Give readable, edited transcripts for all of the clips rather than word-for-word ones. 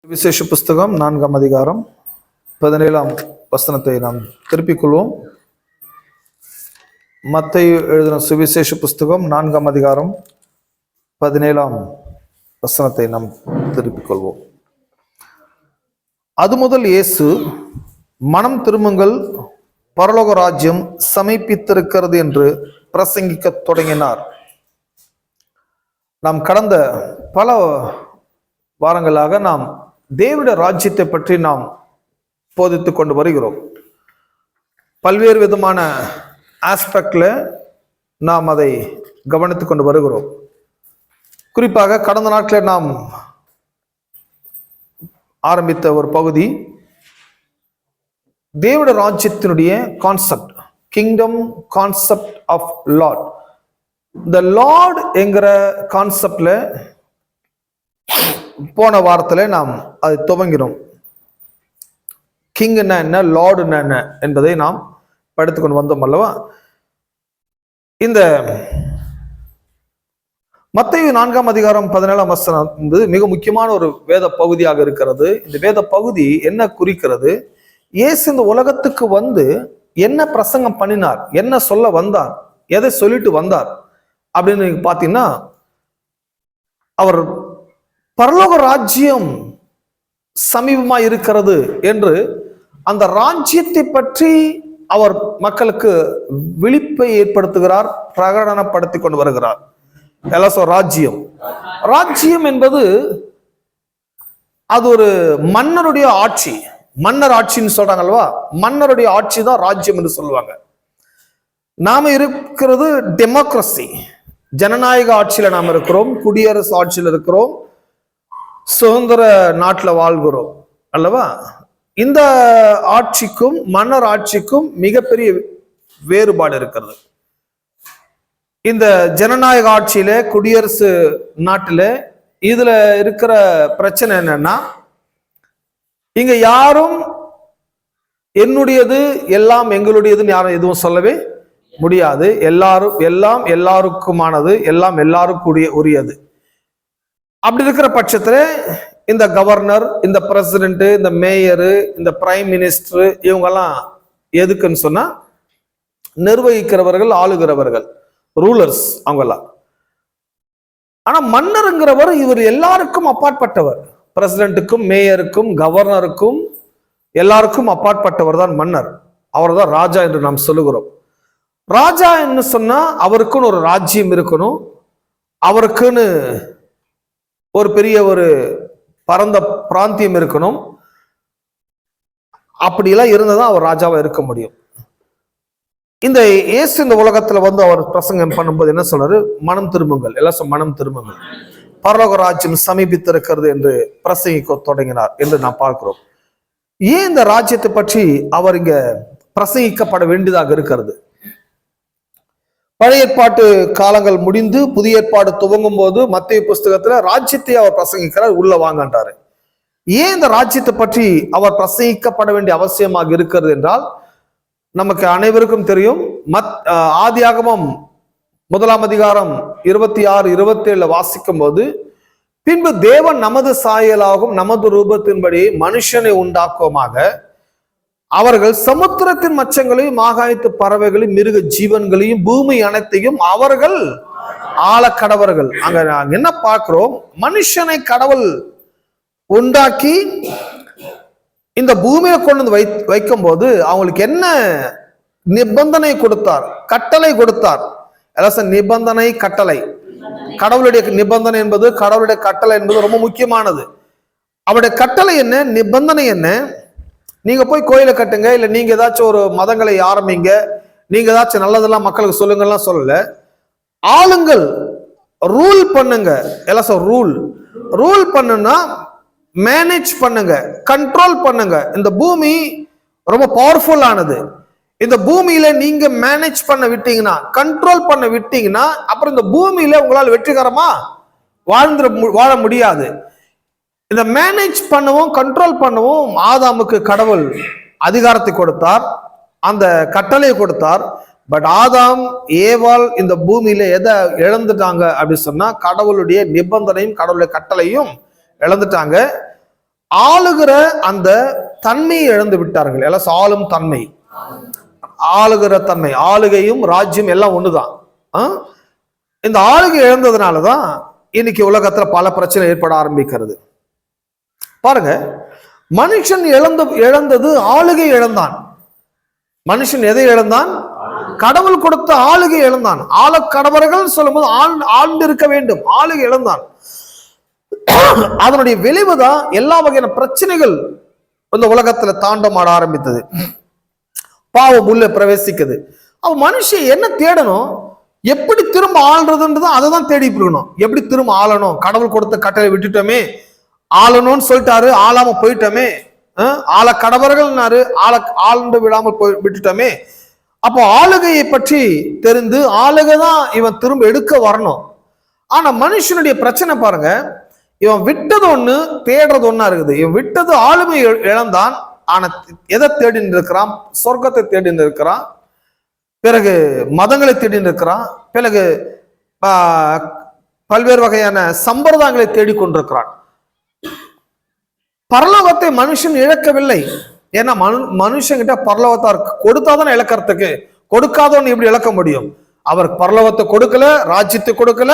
விசேஷ புஸ்தகம் 4ஆம் அதிகாரம் 17ஆம் வசனத்தை நாம் திருப்பிக் கொள்வோம். மத்தேயு எழுதின சுவிசேஷ புஸ்தகம் 4ஆம் அதிகாரம் 17ஆம் வசனத்தை நாம் திருப்பிக் கொள்வோம். அது முதல் இயேசு, மனம் திரும்புங்கள், பரலோக ராஜ்யம் சமீபித்திருக்கிறது என்று பிரசங்கிக்க தொடங்கினார். நாம் கடந்த பல வாரங்களாக நாம் தேவனுடைய ராஜ்யத்தை பற்றி நாம் போதித்துக் கொண்டு வருகிறோம். பல்வேறு விதமான ஆஸ்பெக்ட்ல நாம் அதை கவனித்துக் கொண்டு வருகிறோம். குறிப்பாக கடந்த நாட்களில் நாம் ஆரம்பித்த ஒரு பகுதி தேவனுடைய ராஜ்யத்தினுடைய concept, kingdom concept of lord. இந்த லார்ட் என்கிற கான்செப்ட்ல போன வாரத்தில் நாம் அதை துவங்கினோம். கிங்னா என்ன, லார்டுன்னா என்ன என்பதை நாம் படித்துக்கொண்டு வந்தோம் அல்லவா. இந்த மத்தேயு 4ஆம் அதிகாரம் 17ஆம் வசனம் என்பது மிக முக்கியமான ஒரு வேத பகுதியாக இருக்கிறது. இந்த வேத பகுதி என்ன குறிக்கிறது? இயேசு இந்த உலகத்துக்கு வந்து என்ன பிரசங்கம் பண்ணினார், என்ன சொல்ல வந்தார், எதை சொல்லிட்டு வந்தார் அப்படின்னு நீங்க பார்த்தீங்கன்னா, அவர் பரலோக ராஜ்யம் சமீபமா இருக்கிறது என்று அந்த ராஜ்யத்தை பற்றி அவர் மக்களுக்கு விழிப்பை ஏற்படுத்துகிறார், பிரகடனப்படுத்தி கொண்டு வருகிறார். ராஜ்யம் ராஜ்யம் என்பது அது ஒரு மன்னருடைய ஆட்சி. மன்னர் ஆட்சின்னு சொல்றாங்க அல்வா, மன்னருடைய ஆட்சி தான் ராஜ்யம் என்று சொல்லுவாங்க. நாம இருக்கிறது டெமோக்ரஸி, ஜனநாயக ஆட்சியில நாம் இருக்கிறோம், குடியரசு ஆட்சியில் இருக்கிறோம், சுதந்திர நாட்டில் வாழ்கிறோம் அல்லவா. இந்த ஆட்சிக்கும் மன்னர் ஆட்சிக்கும் மிகப்பெரிய வேறுபாடு இருக்கிறது. இந்த ஜனநாயக ஆட்சியில, குடியரசு நாட்டில இதுல இருக்கிற பிரச்சனை என்னன்னா, இங்க யாரும் என்னுடையது எல்லாம் எங்களுடையதுன்னு யாரும் எதுவும் சொல்லவே முடியாது. எல்லாம் எல்லாருக்குமானது, எல்லாம் எல்லாருக்கும் உரியது. அப்படி இருக்கிற பட்சத்துல இந்த கவர்னர், இந்த பிரசிடென்ட், இந்த மேயரு, இந்த பிரைம் மினிஸ்டர் இவங்கெல்லாம் எதுக்குன்னு சொன்னா நிர்வகிக்கிறவர்கள், ஆளுகிறவர்கள், ரூலர்ஸ் அவங்கெல்லாம். ஆனா மன்னருங்கிறவர் இவர் எல்லாருக்கும் அப்பாற்பட்டவர். பிரசிடென்ட்டுக்கும், மேயருக்கும், கவர்னருக்கும் எல்லாருக்கும் அப்பாற்பட்டவர் தான் மன்னர். அவர் தான் ராஜா என்று நாம் சொல்லுகிறோம். ராஜா என்ன சொன்னா அவருக்குன்னு ஒரு ராஜ்யம் இருக்கணும், அவருக்குன்னு ஒரு பெரிய ஒரு பரந்த பிராந்தியம் இருக்கணும். அப்படியெல்லாம் இருந்ததான் அவர் ராஜாவா இருக்க முடியும். இந்த இயேசு இந்த உலகத்துல வந்து அவர் பிரசங்கம் பண்ணும்போது என்ன சொல்றாரு? மனம் திரும்புங்கள், எல்லாம் மனம் திரும்புங்கள், பரலோக ராஜ்யம் சமீபித்திருக்கிறது என்று பிரசங்கிக்க தொடங்கினார் என்று நாம் பார்க்கிறோம். ஏன் இந்த ராஜ்யத்தை பற்றி அவர் இங்க பிரசங்கிக்கப்பட வேண்டியதாக இருக்கிறது? பழைய ஏற்பாட்டு காலங்கள் முடிந்து புதிய ஏற்பாடு துவங்கும் போது மத்தேயு புஸ்தகத்துல ராஜ்யத்தை அவர் பிரசங்கிக்கிறார், உள்ள வாங்கன்றாரு. ஏன் இந்த ராஜ்யத்தை பற்றி அவர் பிரசங்கிக்கப்பட வேண்டிய அவசியமாக இருக்கிறது என்றால், நமக்கு அனைவருக்கும் தெரியும், ஆதியாகமம் 1ஆம் அதிகாரம் 26, 27 வாசிக்கும் போது, பின்பு தேவன் நமது சாயலாகும் நமது ரூபத்தின்படி மனுஷனை உண்டாக்குவமாக, அவர்கள் சமுத்திரத்தின் மச்சங்களையும் ஆகாயத்து பறவைகளையும் மிருக ஜீவன்களையும் பூமி அனைத்தையும் அவர்கள் ஆள கடவர்கள். அங்க என்ன பார்க்கிறோம்? மனுஷனை கடவுள் உண்டாக்கி இந்த பூமியை கொண்டு வந்து வைக்கும் போது அவங்களுக்கு என்ன நிபந்தனை கொடுத்தார், கட்டளை கொடுத்தார். நிபந்தனை, கட்டளை. கடவுளுடைய நிபந்தனை என்பது, கடவுளுடைய கட்டளை என்பது ரொம்ப முக்கியமானது. அவருடைய கட்டளை என்ன, நிபந்தனை என்ன? நீங்க போய் கோயிலை கட்டுங்க, இல்ல நீங்க ஏதாச்சும் ஒரு மதங்களை ஆரம்பிங்க, நீங்க ஏதாச்சும் நல்லதெல்லாம் மக்களுக்கு சொல்லுங்கலாம் சொல்லல. ஆளுங்கள், ரூல் பண்ணுங்க. ரூல் பண்ணுனா மேனேஜ் பண்ணுங்க, கண்ட்ரோல் பண்ணுங்க. இந்த பூமி ரொம்ப பவர்ஃபுல் ஆனது. இந்த பூமியில நீங்க மேனேஜ் பண்ண விட்டீங்கன்னா, கண்ட்ரோல் பண்ண விட்டீங்கன்னா, அப்புறம் இந்த பூமியில உங்களால் வெற்றிகரமா வாழ முடியாது. இந்த மேனேஜ் பண்ணவும் கண்ட்ரோல் பண்ணவும் ஆதாமுக்கு கடவுள் அதிகாரத்தை கொடுத்தார், அந்த கட்டளையை கொடுத்தார். பட் ஆதாம், ஏவாள் இந்த பூமியில எதை இழந்துட்டாங்க அப்படி சொன்னா, கடவுளுடைய நிபந்தனையும் கடவுளுடைய கட்டளையும் இழந்துட்டாங்க. ஆளுகிற அந்த தன்மையை இழந்து விட்டார்கள். எல்லாம் ஆளும் தன்மை, ஆளுகிற தன்மை, ஆளுகையும் ராஜ்யம் எல்லாம் ஒண்ணுதான். இந்த ஆளுகை இழந்ததுனாலதான் இன்னைக்கு உலகத்துல பல பிரச்சனை ஏற்பட ஆரம்பிக்கிறது. பாருங்க, மனுஷன் இழந்தது ஆளுகை இழந்தான். மனுஷன் எதை இழந்தான்? கடவுள் கொடுத்த ஆளுகை இழந்தான். கடவர்கள் சொல்லும் போது ஆழ்ந்து இருக்க வேண்டும், ஆளுகை இழந்தான். அதனுடைய விளைவுதான் எல்லா வகையான பிரச்சனைகள் இந்த உலகத்துல தாண்டமாட ஆரம்பித்தது. பாவம் உள்ள பிரவேசிக்குது. அவன் மனுஷன் என்ன தேடணும்? எப்படி திரும்ப ஆள்றதுன்றது அதை தான் தேடிட்டு இருக்கணும். எப்படி திரும்ப ஆளணும்? கடவுள் கொடுத்த கட்டளை விட்டுட்டோமே, ஆளணும்னு சொல்லிட்டாரு, ஆளாம போயிட்டோமே, ஆள கடவர்கள்னாரு, ஆழ்ந்து விடாமல் விட்டுட்டோமே. அப்போ ஆளுகையை பற்றி தெரிந்து ஆளுகை தான் இவன் திரும்ப எடுக்க வரணும். ஆனா மனுஷனுடைய பிரச்சனை பாருங்க, இவன் விட்டது ஒண்ணு, தேடுறது ஒண்ணா இருக்குது. இவன் விட்டது ஆளுமை இழந்தான். ஆனா எதை தேடின்னு இருக்கிறான்? சொர்க்கத்தை தேடின்னு இருக்கிறான், பிறகு மதங்களை தேடின்னு இருக்கிறான், பிறகு பல்வேறு வகையான சம்பிரதாயங்களை தேடிக்கொண்டிருக்கிறான். பரலோகத்தை மனுஷன் இழக்கவில்லை. ஏன்னா மனுஷங்கிட்ட பரலோகத்தா இருக்கு, கொடுத்தாதானே இழக்கிறதுக்கு. கொடுக்காதவன் எப்படி இழக்க முடியும்? அவர் பரலோகத்தை கொடுக்கல, ராஜ்யத்தை கொடுக்கல,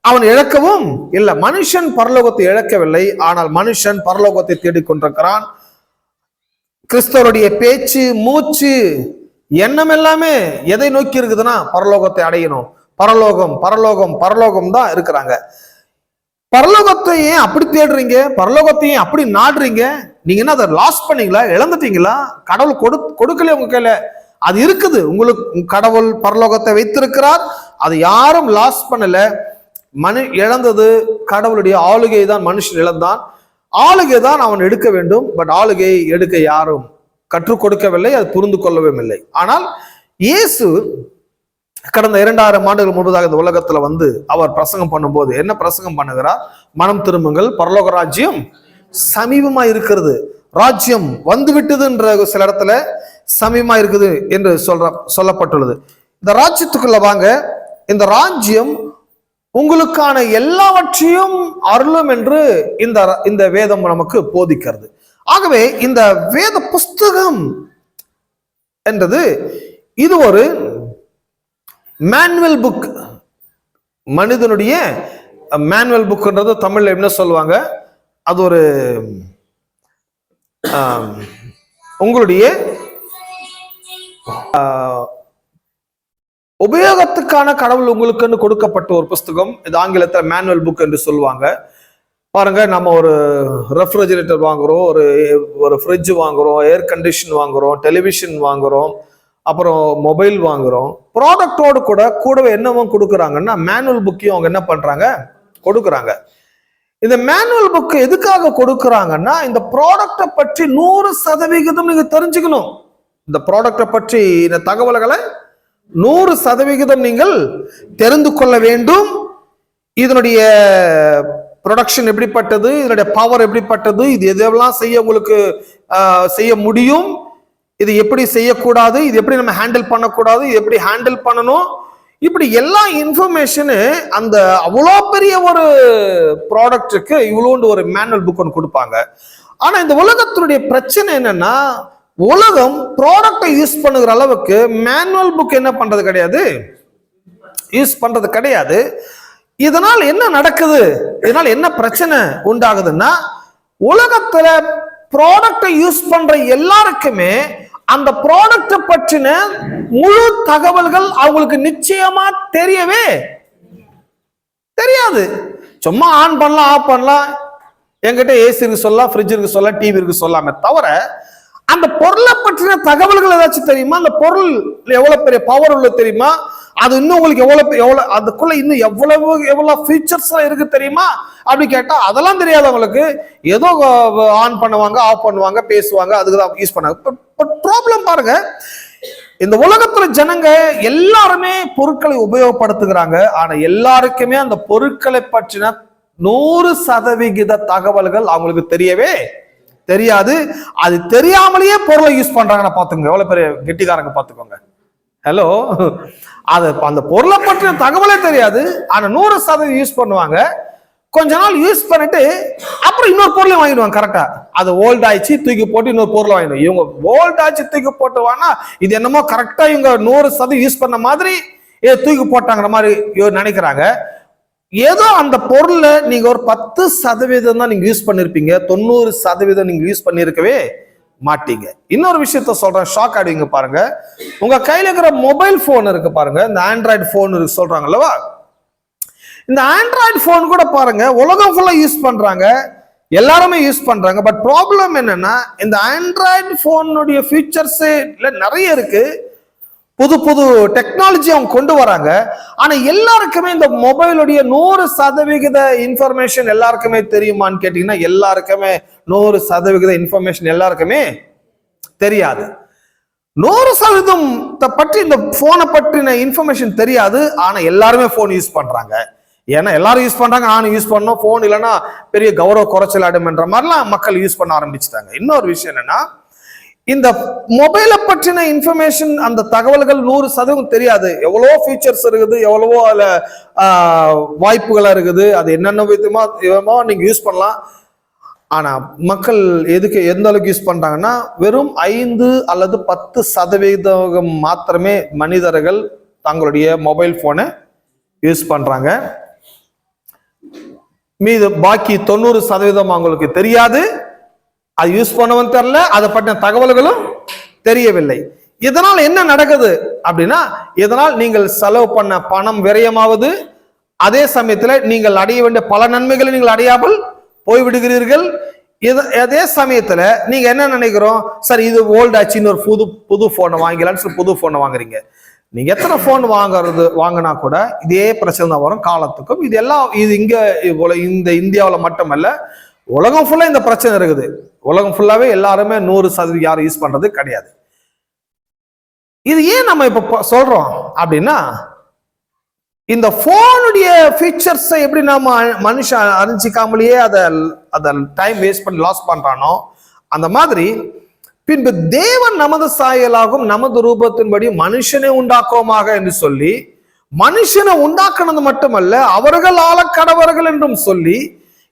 அவன் இழக்கவும் இல்லை. மனுஷன் பரலோகத்தை இழக்கவில்லை, ஆனால் மனுஷன் பரலோகத்தை தேடிக்கொண்டிருக்கிறான். கிறிஸ்தவருடைய பேச்சு, மூச்சு, எண்ணம் எல்லாமே எதை நோக்கி இருக்குதுன்னா பரலோகத்தை அடையணும். பரலோகம் பரலோகம் பரலோகம் தான் இருக்கிறாங்க. பரலோகத்தை ஏன் அப்படி தேடுறீங்க? பரலோகத்தை ஏன் அப்படி நாடுறீங்க? நீங்க என்ன அதை லாஸ் பண்ணீங்களா? இழந்துட்டீங்களா? கடவுள் கொடுக்கல உங்க கையில, அது இருக்குது. உங்களுக்கு கடவுள் பரலோகத்தை வைத்திருக்கிறார், அது யாரும் லாஸ் பண்ணல. இழந்தது கடவுளுடைய ஆளுகை தான். மனுஷன் இழந்தான், ஆளுகை தான் அவன் எடுக்க வேண்டும். பட் ஆளுகை எடுக்க யாரும் கற்றுக் கொடுக்கவில்லை, அது புரிந்து கொள்ளவும் இல்லை. ஆனால் இயேசு கடந்த 2000 ஆண்டுகள் முன்பதாக இந்த உலகத்துல வந்து அவர் பிரசங்கம் பண்ணும்போது என்ன பிரசங்கம் பண்ணுகிறார்? மனம் திரும்புங்கள், பரலோக ராஜ்யம் சமீபமா இருக்கிறது, ராஜ்யம் வந்து விட்டதுன்ற சில இடத்துல சமீபமா இருக்குது என்று சொல்லப்பட்டுள்ளது. இந்த ராஜ்யத்துக்குள்ள வாங்க, இந்த ராஜ்யம் உங்களுக்கான எல்லாவற்றையும் அருளும் என்று இந்த வேதம் நமக்கு போதிக்கிறது. ஆகவே இந்த வேத புஸ்தகம் என்றது இது ஒரு மேனுவல் புக். மனிதனுடைய மேனுவல் புக்ன்றது தமிழ்ல என்ன சொல்லுவாங்க? அது ஒரு உங்களுடைய உபயோகத்துக்கான கடவுள் உங்களுக்குன்னு கொடுக்கப்பட்ட ஒரு புஸ்தகம். இது ஆங்கிலத்தில் மேனுவல் புக் என்று சொல்லுவாங்க. பாருங்க, நம்ம ஒரு ரெஃப்ரிஜரேட்டர் வாங்குறோம், ஒரு ஃப்ரிட்ஜ் வாங்குறோம், ஏர் கண்டிஷன் வாங்குறோம், டெலிவிஷன் வாங்குறோம், அப்புறம் மொபைல் வாங்குறோம். ப்ராடக்டோடு கூடவே என்னவும் கொடுக்குறாங்கன்னா மேனுவல் புக்கையும் அவங்க என்ன பண்றாங்க? கொடுக்குறாங்க. இந்த மேனுவல் புக் எதுக்காக கொடுக்குறாங்கன்னா இந்த ப்ராடக்டை பற்றி 100% நீங்க தெரிஞ்சுக்கணும். இந்த ப்ராடக்டை பற்றி இந்த தகவல்களை 100% நீங்கள் தெரிந்து கொள்ள வேண்டும். இதனுடைய ப்ரொடக்ஷன் எப்படிப்பட்டது, இதனுடைய பவர் எப்படிப்பட்டது, இது எதெல்லாம் உங்களுக்கு செய்ய முடியும், இது எப்படி செய்யக்கூடாது, இது எப்படி நம்ம ஹேண்டில் பண்ணக்கூடாது, இது எப்படி ஹேண்டில் பண்ணணும், இப்படி எல்லா இன்ஃபர்மேஷனு அந்த அவ்வளோ பெரிய ஒரு ப்ராடக்ட்டுக்கு இவ்வளோண்டு ஒரு மேனுவல் புக் ஒன்று கொடுப்பாங்க. ஆனா இந்த உலகத்தினுடைய பிரச்சனை என்னன்னா, உலகம் ப்ராடக்டை யூஸ் பண்ணுகிற அளவுக்கு மேனுவல் புக் என்ன பண்றது கிடையாது, யூஸ் பண்றது கிடையாது. இதனால் என்ன நடக்குது? இதனால் என்ன பிரச்சனை உண்டாகுதுன்னா, உலகத்துல ப்ராடக்டை யூஸ் பண்ற எல்லாருக்குமே அந்த ப்ராடக்டை பற்றின முழு தகவல்கள் அவங்களுக்கு நிச்சயமா தெரியவே தெரியாது. சும்மா ஆன் பண்ணலாம், ஆஃப் பண்ணலாம், என்கிட்ட ஏசி இருக்கு சொல்லலாம், ஃப்ரிட்ஜ் இருக்கு சொல்லலாம், டிவி இருக்கு சொல்லாமே தவிர அந்த பொருளை பற்றின தகவல்கள் ஏதாச்சும் தெரியுமா? அந்த பொருள் எவ்வளவு பெரிய பவர் உள்ள தெரியுமா? அது இன்னும் உங்களுக்கு எவ்வளவு அதுக்குள்ள இன்னும் எவ்வளவு ஃபீச்சர்ஸ் இருக்கு தெரியுமா அப்படி கேட்டா அதெல்லாம் தெரியாது அவங்களுக்கு. ஏதோ ஆன் பண்ணுவாங்க, ஆஃப் பண்ணுவாங்க, பேசுவாங்க, அதுக்குதான் யூஸ் பண்ணாங்க. ப்ராப்ளம் பாருங்க, இந்த உலகத்துல ஜனங்க எல்லாருமே பொருட்களை உபயோகப்படுத்துகிறாங்க. ஆனா எல்லாருக்குமே அந்த பொருட்களை பற்றின 100% தகவல்கள் அவங்களுக்கு தெரியவே தெரியாது. அது தெரியாமலேயே பொருளை யூஸ் பண்றாங்கன்னு பாத்துக்கோங்க. எவ்வளவு பெரிய கெட்டிக்காரங்க பாத்துக்கோங்க. ஹலோ, அது அந்த பொருளை பற்றின தகவலே தெரியாது, ஆனா 100% யூஸ் பண்ணுவாங்க. கொஞ்ச நாள் யூஸ் பண்ணிட்டு அப்புறம் இன்னொரு பொருளை வாங்கிடுவாங்க. கரெக்டா அது ஓல்ட் ஆயிடுச்சு, தூக்கி போட்டு இன்னொரு பொருளை வாங்கிடுவாங்க. இவங்க ஓல்ட் ஆச்சு தூக்கி போட்டு வானா இது என்னமோ கரெக்டா இவங்க 100% யூஸ் பண்ண மாதிரி தூக்கி போட்டாங்கிற மாதிரி நினைக்கிறாங்க. ஏதோ அந்த பொருளை நீங்க ஒரு 10% தான் நீங்க யூஸ் பண்ணிருப்பீங்க, 90% நீங்க யூஸ் பண்ணிருக்கவே மாட்டீங்க. இன்னொரு விஷயத்த சொல்றேன், ஷாக் ஆடுவீங்க பாருங்க. உங்க கையில இருக்கிற மொபைல் போன் இருக்கு பாருங்க, இந்த ஆண்ட்ராய்டு போன் இருக்கு சொல்றாங்கல்லவா, இந்த ஆண்ட்ராய்டு போன் கூட பாருங்க உலகம் ஃபுல்லா யூஸ் பண்றாங்க, எல்லாருமே யூஸ் பண்றாங்க. பட் ப்ராப்ளம் என்னன்னா இந்த ஆண்ட்ராய்டு போனுடைய ஃபீச்சர்ஸ் நிறைய இருக்கு, புது புது டெக்னாலஜி அவங்க கொண்டு வராங்க. ஆனா எல்லாருக்குமே இந்த மொபைலுடைய 100% இன்ஃபர்மேஷன் எல்லாருக்குமே தெரியுமான்னு கேட்டீங்கன்னா எல்லாருக்குமே 100% இன்ஃபர்மேஷன் எல்லாருக்குமே தெரியாது. 100% பற்றி இந்த போனை பற்றின இன்ஃபர்மேஷன் தெரியாது. ஆனா எல்லாருமே போன் யூஸ் பண்றாங்க. ஏன்னா எல்லாரும் யூஸ் பண்றாங்க, நானும் யூஸ் பண்ணோம். போன் இல்லைன்னா பெரிய கௌரவ குறைச்சல் ஆடும்ன்ற மாதிரிலாம் மக்கள் யூஸ் பண்ண ஆரம்பிச்சுட்டாங்க. இன்னொரு விஷயம் என்னன்னா இந்த மொபைலை பற்றின இன்ஃபர்மேஷன் அந்த தகவல்கள் 100% தெரியாது. எவ்வளவோ ஃபீச்சர்ஸ் இருக்குது, எவ்வளவோ அதுல வாய்ப்புகளா இருக்குது, அது என்னென்ன விதமா நீங்க யூஸ் பண்ணலாம். ஆனா மக்கள் எந்த அளவுக்கு யூஸ் பண்றாங்கன்னா வெறும் 5 அல்லது 10% மாத்திரமே மனிதர்கள் தங்களுடைய மொபைல் போனை யூஸ் பண்றாங்க. மீது பாக்கி 90% அவங்களுக்கு தெரியாது, அது யூஸ் பண்ணவும் தெரியல, அதை பற்றின தகவல்களும் தெரியவில்லை. இதனால் என்ன நடக்குது அப்படின்னா இதனால் நீங்கள் செலவு பண்ண பணம் விரயமாவது, அதே சமயத்துல நீங்கள் அடைய வேண்டிய பல நன்மைகளை நீங்கள் அடையாமல் போய்விடுகிறீர்கள். அதே சமயத்துல நீங்க என்ன நினைக்கிறோம், சரி இது ஓல்ட் ஆச்சுன்னு ஒரு புது போனை வாங்கலான்னு புது போனை வாங்குறீங்க. நீங்க எத்தனை போன் வாங்கினா கூட இதே பிரச்சனை தான் வரும் காலத்துக்கும். இது எல்லாம் இது இந்த இந்தியாவில் மட்டுமல்ல, உலகம் ஃபுல்லா இந்த பிரச்சனை இருக்குது. உலகம் ஃபுல்லாவே எல்லாருமே 100% யாரும் யூஸ் பண்றது கிடையாது. இது ஏன் நம்ம இப்ப சொல்றோம் அப்படின்னா இந்த போனுடைய ஃபீச்சர்ஸை எப்படி நாம மனுஷன் அறிஞ்சிக்காமலேயே அதை டைம் வேஸ்ட் பண்ணி லாஸ் பண்றானோ அந்த மாதிரி பின்பு தேவன் நமது சாயலாகும் நமது ரூபத்தின்படி மனுஷனை உண்டாக்குவோமாக என்று சொல்லி மனுஷனை உண்டாக்குனது மட்டுமல்ல அவர்கள் ஆளக்கடவர்கள் என்றும் சொல்லி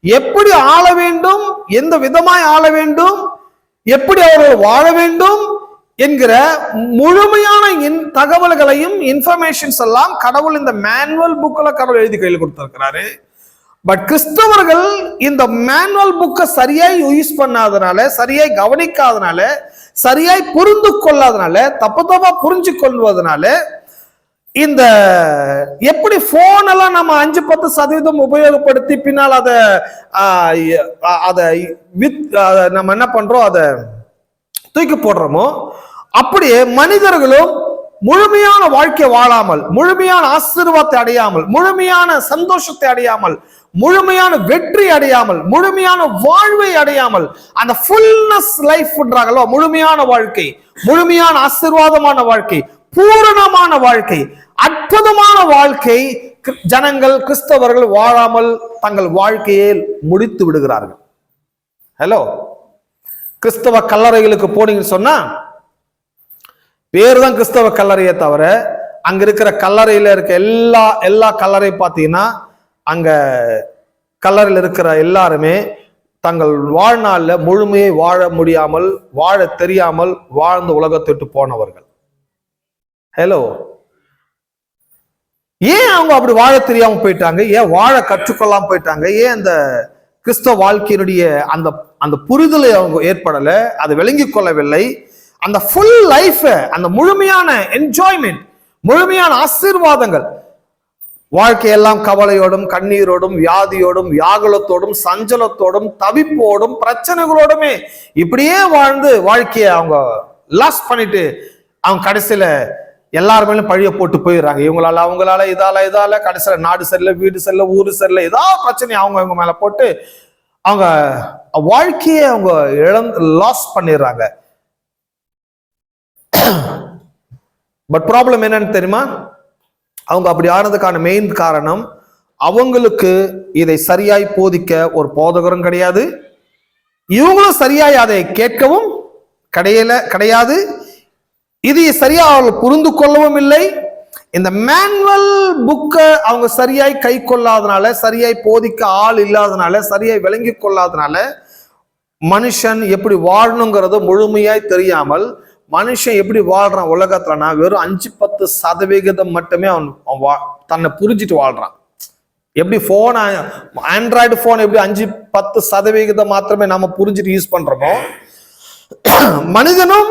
எப்படி ஆள வேண்டும், எந்த விதமாய் ஆள வேண்டும், எப்படி அவர்கள் வாழ வேண்டும் என்கிற முழுமையான தகவல்களையும் இன்ஃபர்மேஷன்ஸ் எல்லாம் கடவுள் இந்த மேனுவல் புக்ல கடவுள் எழுதி கையில் கொடுத்திருக்கிறாரு. பட் கிறிஸ்தவர்கள் இந்த மேனுவல் புக்கை சரியாய் யூஸ் பண்ணாதனால, சரியாய் கவனிக்காதனால, சரியாய் புரிந்து கொள்ளாதனால, தப்பா புரிஞ்சு கொள்வதனால இந்த எப்படி போன் எல்லாம் நம்ம 5-10% உபயோகப்படுத்தி பின்னால் அதை நம்ம என்ன பண்றோம், அதை தூக்கி போடுறோமோ அப்படியே மனிதர்களும் முழுமையான வாழ்க்கை வாழாமல், முழுமையான ஆசீர்வாதத்தை அடையாமல், முழுமையான சந்தோஷத்தை அடையாமல், முழுமையான வெற்றி அடையாமல், முழுமையான வாழ்வை அடையாமல், அந்த ஃபுல்னஸ் லைஃப்ன்றாங்களோ முழுமையான வாழ்க்கை, முழுமையான ஆசீர்வாதமான வாழ்க்கை, பூரணமான வாழ்க்கை, அற்புதமான வாழ்க்கை ஜனங்கள் கிறிஸ்தவர்கள் வாழாமல் தங்கள் வாழ்க்கையை முடித்து விடுகிறார்கள். ஹலோ, கிறிஸ்தவ கல்லறைகளுக்கு போனீங்கன்னு சொன்னா பேர் தான் கிறிஸ்தவ கல்லறையை தவிர அங்க இருக்கிற கல்லறையில இருக்க எல்லா கல்லறை பார்த்தீங்கன்னா அங்க கல்லறையில் இருக்கிற எல்லாருமே தங்கள் வாழ்நாள்ல முழுமையை வாழ முடியாமல், வாழ தெரியாமல் வாழ்ந்த உலகத்தை விட்டு போனவர்கள். ஹலோ, ஏன் அவங்க அப்படி வாழ தெரியாம போயிட்டாங்க, ஏன் வாழ கற்றுக்கொள்ளாம போயிட்டாங்க, ஏன் அந்த கிறிஸ்தவ வாழ்க்கையினுடைய அந்த புரிதலை அவங்க ஏற்படல, அதை விளங்கி கொள்ளவில்லை. அந்த ஃபுல் லைஃப், அந்த முழுமையான என்ஜாய்மெண்ட், முழுமையான ஆசீர்வாதங்கள், வாழ்க்கையெல்லாம் கவலையோடும் கண்ணீரோடும் வியாதியோடும் வியாகுலத்தோடும் சஞ்சலத்தோடும் தவிப்போடும் பிரச்சனைகளோடுமே இப்படியே வாழ்ந்து வாழ்க்கையை அவங்க லாஸ் பண்ணிட்டு அவங்க கடைசியில எல்லாருமே பழிய போட்டு போயிடுறாங்க. இவங்களால அவங்களால இதால கடைசியில நாடு சரியில்லை, வீடு சரியில்லை, ஊரு சரியில்லை, ஏதாவது பிரச்சனை அவங்க மேல போட்டு அவங்க வாழ்க்கையை அவங்க லாஸ் பண்ணிடுறாங்க. பட் ப்ராப்ளம் என்னன்னு தெரியுமா, அவங்க அப்படி ஆனதுக்கான மெயின் காரணம் அவங்களுக்கு இதை சரியாய் போதிக்க ஒரு போதகரும் கிடையாது, இவங்களும் சரியாய் அதை கேட்கவும் கிடையாது, இதை சரியா அவர்கள் புரிந்து கொள்ளவும் இல்லை. இந்த மேனுவல் புக்கை அவங்க சரியாய் கை கொள்ளாதனால, சரியாய் போதிக்க ஆள் இல்லாதனால, சரியாய் விளங்கி கொள்ளாதனால மனுஷன் எப்படி வாழணுங்கிறது முழுமையாய் தெரியாமல் மனுஷன் எப்படி வாழ்றான் உலகத்துலனா வெறும் 5-10% மட்டுமே அவன் தன்னை புரிஞ்சிட்டு வாழ்றான். எப்படி போன், ஆண்ட்ராய்டு போன் எப்படி 5-10% மாத்திரமே நாம புரிஞ்சுட்டு யூஸ் பண்றோமோ, மனிதனும்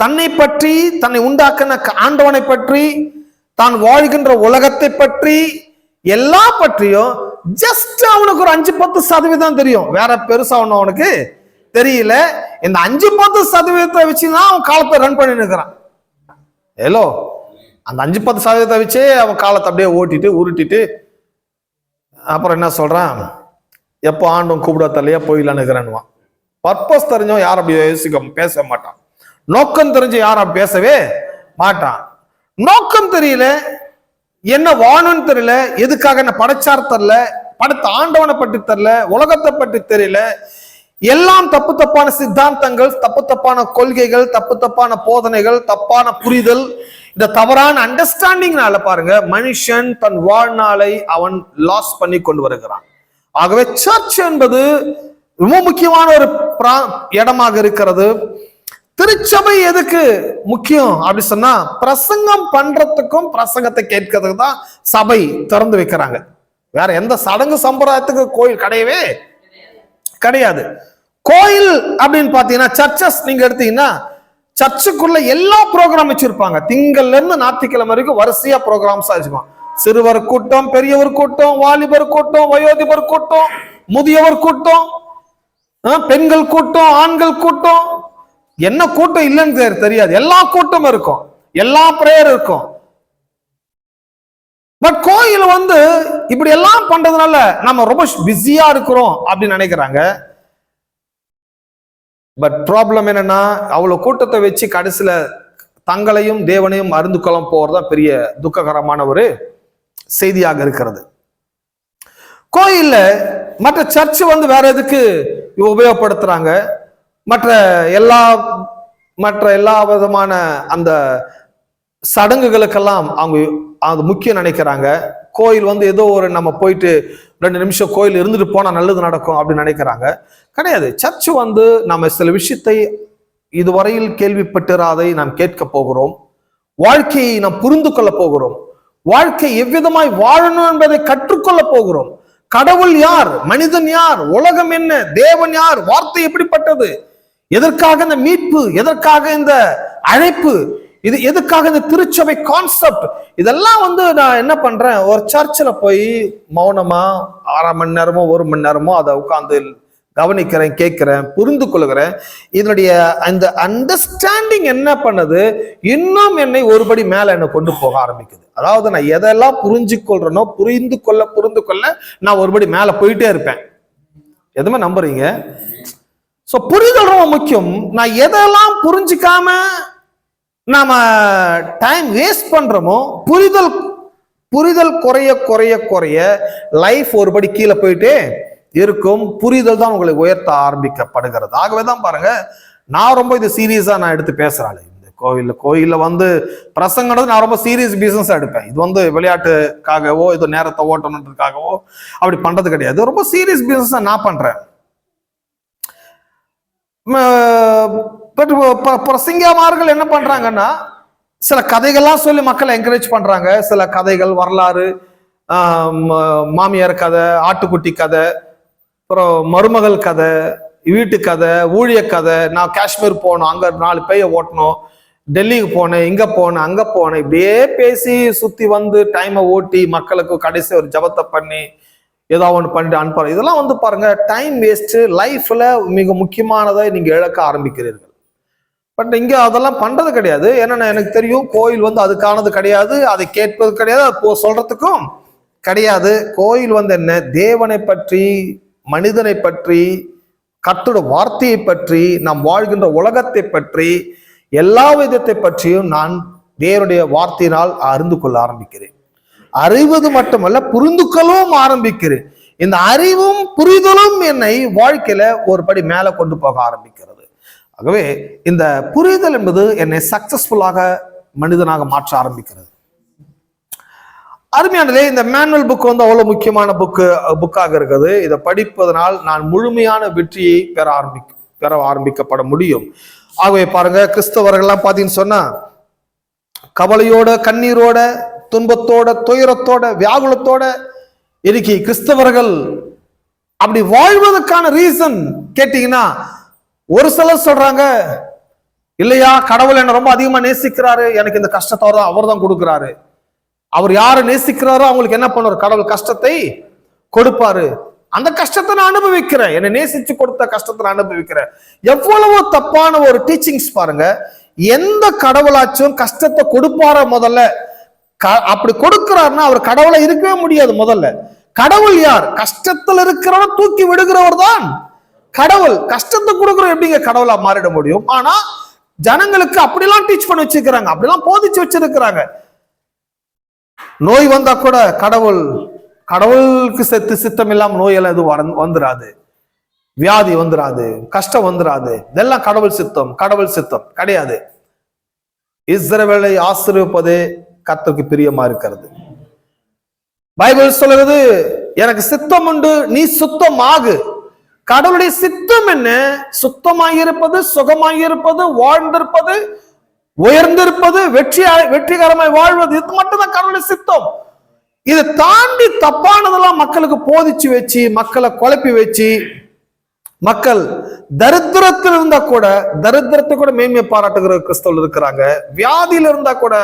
தன்னை பற்றி, தன்னை உண்டாக்கின ஆண்டவனை பற்றி, தான் வாழ்கின்ற உலகத்தை பற்றி, எல்லா பற்றியும் ஜஸ்ட் அவனுக்கு ஒரு 5-10% தெரியும். வேற பெருசா ஒண்ணு அவனுக்கு தெரியல. இந்த 5-10% வச்சுதான் அவன் காலத்தை ரன் பண்ணி இருக்கிறான். ஏலோ அந்த 5-10% வச்சே அவன் காலத்தை அப்படியே ஓட்டிட்டு உருட்டிட்டு அப்புறம் என்ன சொல்றான், எப்போ ஆண்டும் கூப்பிடத்தலையா போயிடலான்னு இருக்கிறான்வான். பர்பஸ் தெரிஞ்சவன் யாரும் அப்படி பேச மாட்டான். நோக்கம் தெரிஞ்ச யாரும் பேசவே மாட்டான். நோக்கம் தெரியல, என்ன வாணுன்னு தெரியல, எதுக்காக என்ன படைச்சார் தெரியல, படைத்த ஆண்டவனை பற்றி தெரியல, உலகத்தை பற்றி தெரியல. எல்லாம் தப்பு தப்பான சித்தாந்தங்கள், தப்பு தப்பான கொள்கைகள், தப்பு தப்பான போதனைகள், தப்பான புரிதல், இந்த தவறான அண்டர்ஸ்டாண்டிங்னால பாருங்க மனுஷன் தன் வாழ்நாளை அவன் லாஸ் பண்ணி கொண்டு வருகிறான். ஆகவே சர்ச் என்பது ரொம்ப முக்கியமான ஒரு இடமாக இருக்கிறது. திருச்சபை எதுக்கு முக்கியம் அப்படி சொன்னா, பிரசங்கம் பண்றதுக்கும் பிரசங்கத்தை கேட்கறதுக்கு தான் சபை திறந்து வைக்கிறாங்க. வேற எந்த சடங்கு சம்பிரதாயத்துக்கு கோயில் கிடையவே கிடையாது. கோயில் அப்படின்னு பாத்தீங்கன்னா, சர்ச்சஸ் நீங்க எடுத்தீங்கன்னா சர்ச்சுக்குள்ள எல்லா ப்ரோக்ராம் வச்சிருப்பாங்க. திங்கள்ல இருந்து ஞாயிற்றுக்கிழமை வரைக்கும் வரிசையா ப்ரோக்ராம்ஸ் வச்சிருப்பாங்க. சிறுவர் கூட்டம், பெரியவர் கூட்டம், வாலிபர் கூட்டம், வயோதிபர் கூட்டம், முதியவர் கூட்டம், பெண்கள் கூட்டம், ஆண்கள் கூட்டம், என்ன கூட்டம் இல்லைன்னு தெரியாது. எல்லா கூட்டமும் இருக்கும், எல்லா பிரேயர் இருக்கும். பட் கோயில் இப்படி எல்லாம் பண்றதுனால நம்ம ரொம்ப பிஸியா இருக்கிறோம் அப்படின்னு நினைக்கிறாங்க. பட் ப்ராப்ளம் என்னன்னா, அவ்வளவு கூட்டத்தை வச்சு கடைசியில தங்களையும் தேவனையும் அறிந்து கொள்ள போறதுதான் பெரிய துக்ககரமான ஒரு செய்தியாக இருக்கிறது. கோயில்ல மற்ற சர்ச் வேற எதுக்கு உபயோகப்படுத்துறாங்க, மற்ற எல்லா விதமான அந்த சடங்குகளுக்கெல்லாம் அவங்க அது முக்கியம் நினைக்கிறாங்க. கோயில் ஏதோ ஒரு நம்ம போயிட்டு 2 நிமிஷம் கோயில் இருந்துட்டு போனா நல்லது நடக்கும் அப்படின்னு நினைக்கிறாங்க. கிடையாது. சர்ச் நம்ம சில விஷயத்தை இதுவரையில் கேள்விப்பட்டிராதை நாம் கேட்க போகிறோம். வாழ்க்கையை நாம் புரிந்து கொள்ள போகிறோம். வாழ்க்கை எவ்விதமாய் வாழணும் என்பதை கற்றுக்கொள்ள போகிறோம். கடவுள் யார், மனிதன் யார், உலகம் என்ன, தேவன் யார், வார்த்தை எப்படிப்பட்டது, எதற்காக இந்த மீட்பு, எதற்காக இந்த அழைப்பு, இது எதுக்காக இந்த திருச்சபை கான்செப்ட், இதெல்லாம் நான் என்ன பண்றேன், ஒரு சர்ச்சில் போய் மௌனமா 1/2 மணி நேரமோ 1 மணி நேரமோ அதை உட்கார்ந்து கவனிக்கிறேன், கேட்கிறேன், புரிந்து கொள்கிறேன். இதனுடைய அந்த அண்டர்ஸ்டாண்டிங் என்ன பண்ணுது, இன்னும் என்னை ஒருபடி மேல என்னை கொண்டு போக ஆரம்பிக்குது. அதாவது நான் எதெல்லாம் புரிஞ்சு கொள்றேனோ புரிந்து கொள்ள நான் ஒருபடி மேல போயிட்டே இருப்பேன். எதுவுமே நம்புறீங்க? சோ புரிதல் ரொம்ப முக்கியம். நான் எதெல்லாம் புரிஞ்சுக்காம நாம டைம் வேஸ்ட் பண்றோமோ, புரிதல் குறைய குறைய குறைய லைஃப் ஒருபடி கீழே போயிட்டே இருக்கும். புரிதல் தான் உங்களை உயர்த்த ஆரம்பிக்கப்படுகிறது. ஆகவேதான் பாருங்க, நான் ரொம்ப இது சீரியஸா நான் எடுத்து பேசுறாள். இந்த கோயில்ல பிரசங்கிறது நான் ரொம்ப சீரியஸ் பிசினஸ் எடுப்பேன். இது விளையாட்டுக்காகவோ இது நேரத்தை ஓட்டணுன்றதுக்காகவோ அப்படி பண்றது கிடையாது. ரொம்ப சீரியஸ் பிசினஸ் நான் பண்றேன். பிரசங்கமார்கள் என்ன பண்றாங்கன்னா, சில கதைகள்லாம் சொல்லி மக்களை என்கரேஜ் பண்றாங்க. சில கதைகள், வரலாறு, மாமியார் கதை, ஆட்டுக்குட்டி கதை, அப்புறம் மருமகள் கதை, வீட்டு கதை, ஊழிய கதை, நான் காஷ்மீர் போனோம், அங்க 4 பேய ஓட்டணும், டெல்லிக்கு போனேன், இங்க போனேன், அங்க போனேன், இப்படியே பேசி சுத்தி டைமை ஓட்டி மக்களுக்கு கடைசி ஒரு ஜபத்தை பண்ணி ஏதாவது ஒன்று பண்ணிட்டு அனுப்புறோம். இதெல்லாம் பாருங்க டைம் வேஸ்ட். லைஃப்ல மிக முக்கியமானதை நீங்க இழக்க ஆரம்பிக்கிறீர்கள். பட் இங்க அதெல்லாம் பண்றது கிடையாது. ஏன்னா எனக்கு தெரியும், கோயில் அதுக்கானது கிடையாது, அதை கேட்பது கிடையாது, அது சொல்றதுக்கும் கிடையாது. கோயில் என்ன, தேவனை பற்றி, மனிதனை பற்றி, கர்த்தருடைய வார்த்தையை பற்றி, நாம் வாழ்கின்ற உலகத்தை பற்றி, எல்லா விதத்தை பற்றியும் நான் தேவனுடைய வார்த்தையினால் அறிந்து கொள்ள ஆரம்பிக்கிறேன். அறிவது மட்டுமல்ல, புரிந்து கொள்ளவும் ஆரம்பிக்கிறேன். இந்த அறிவும் புரிதலும் என்னை வாழ்க்கையில ஒருபடி மேல கொண்டு போக ஆரம்பிக்கிறது. ஆகவே இந்த புரிதல் என்பது என்னை சக்சஸ்ஃபுல்லாக மனிதனாக மாற்ற ஆரம்பிக்கிறது. அருமையானதே, இந்த மேனுவல் புக் வந்து அவ்வளவு முக்கியமான புக்காக இருக்குது. இதை படிப்பதனால் நான் முழுமையான வெற்றியை பெற ஆரம்பிக்கப்பட முடியும். ஆகவே பாருங்க, கிறிஸ்தவர்கள்லாம் பார்த்தீங்கன்னு சொன்னா கவலையோட, கண்ணீரோட, துன்பத்தோட, துயரத்தோட, வியாகுலத்தோட இன்னைக்கு கிறிஸ்தவர்கள் அப்படி வாழ்வதற்கான ரீசன் கேட்டீங்கன்னா, ஒரு சிலர் சொல்றாங்க, இல்லையா கடவுள் என்ன ரொம்ப அதிகமா நேசிக்கிறாரு, எனக்கு இந்த கஷ்டத்தோட அவர் தான் கொடுக்கிறாரு. அவர் யாரை நேசிக்கிறாரோ அவங்களுக்கு என்ன பண்ணுவார், கடவுள் கஷ்டத்தை கொடுப்பாரு. அந்த கஷ்டத்தை நான் அனுபவிக்கிறேன், என்னை நேசிச்சு கொடுத்த கஷ்டத்தை நான் அனுபவிக்கிறேன். எவ்வளவோ தப்பான ஒரு டீச்சிங்ஸ் பாருங்க. எந்த கடவுளாச்சும் கஷ்டத்தை கொடுப்பார முதல்ல? அப்படி கொடுக்கிறாருன்னா அவர் கடவுளை இருக்கவே முடியாது. முதல்ல கடவுள் யார்? கஷ்டத்துல இருக்கிறவன தூக்கி விடுகிறவர் தான் கடவுள். கஷ்டத்தை கொடுக்கிறோம் எப்படிங்க கடவுளா மாறிட முடியும்? ஆனா ஜனங்களுக்கு அப்படிலாம் டீச் பண்ணி வச்சிருக்கிறாங்க, அப்படிலாம் போதிச்சு வச்சிருக்கிறாங்க. நோய் வந்தா கூட கடவுளுக்கு சித்தம் இல்லாம நோயெல்லாம் எதுவும் வந்துராது, வியாதி வந்துராது, கஷ்டம் வந்துராது. இதெல்லாம் கடவுள் சித்தம் கிடையாது. இஸ்ரவேலை ஆசீர்வதிப்பதே கர்த்தருக்கு பிரியமா இருக்கிறது. பைபிள் சொல்லுறது, எனக்கு சித்தம் உண்டு, நீ சுத்தமாகு. கடவுளுடைய சித்தம் என்ன? சுத்தமாயிருப்பது, சுகமாயிருப்பது, வாழ்ந்திருப்பது, உயர்ந்திருப்பது, வெற்றிகரமாய் வாழ்வது. இது மட்டும் தான் கடவுளுடைய சித்தம். இதை தாண்டி தப்பானதெல்லாம் மக்களுக்கு போதிச்சு வச்சு, மக்களை குழப்பி வச்சு, மக்கள் தரித்திரத்தில் இருந்தா கூட தரித்திரத்தை கூட மேன்மை பாராட்டுகிற கிறிஸ்தவர்கள் இருக்கிறாங்க. வியாதியில இருந்தா கூட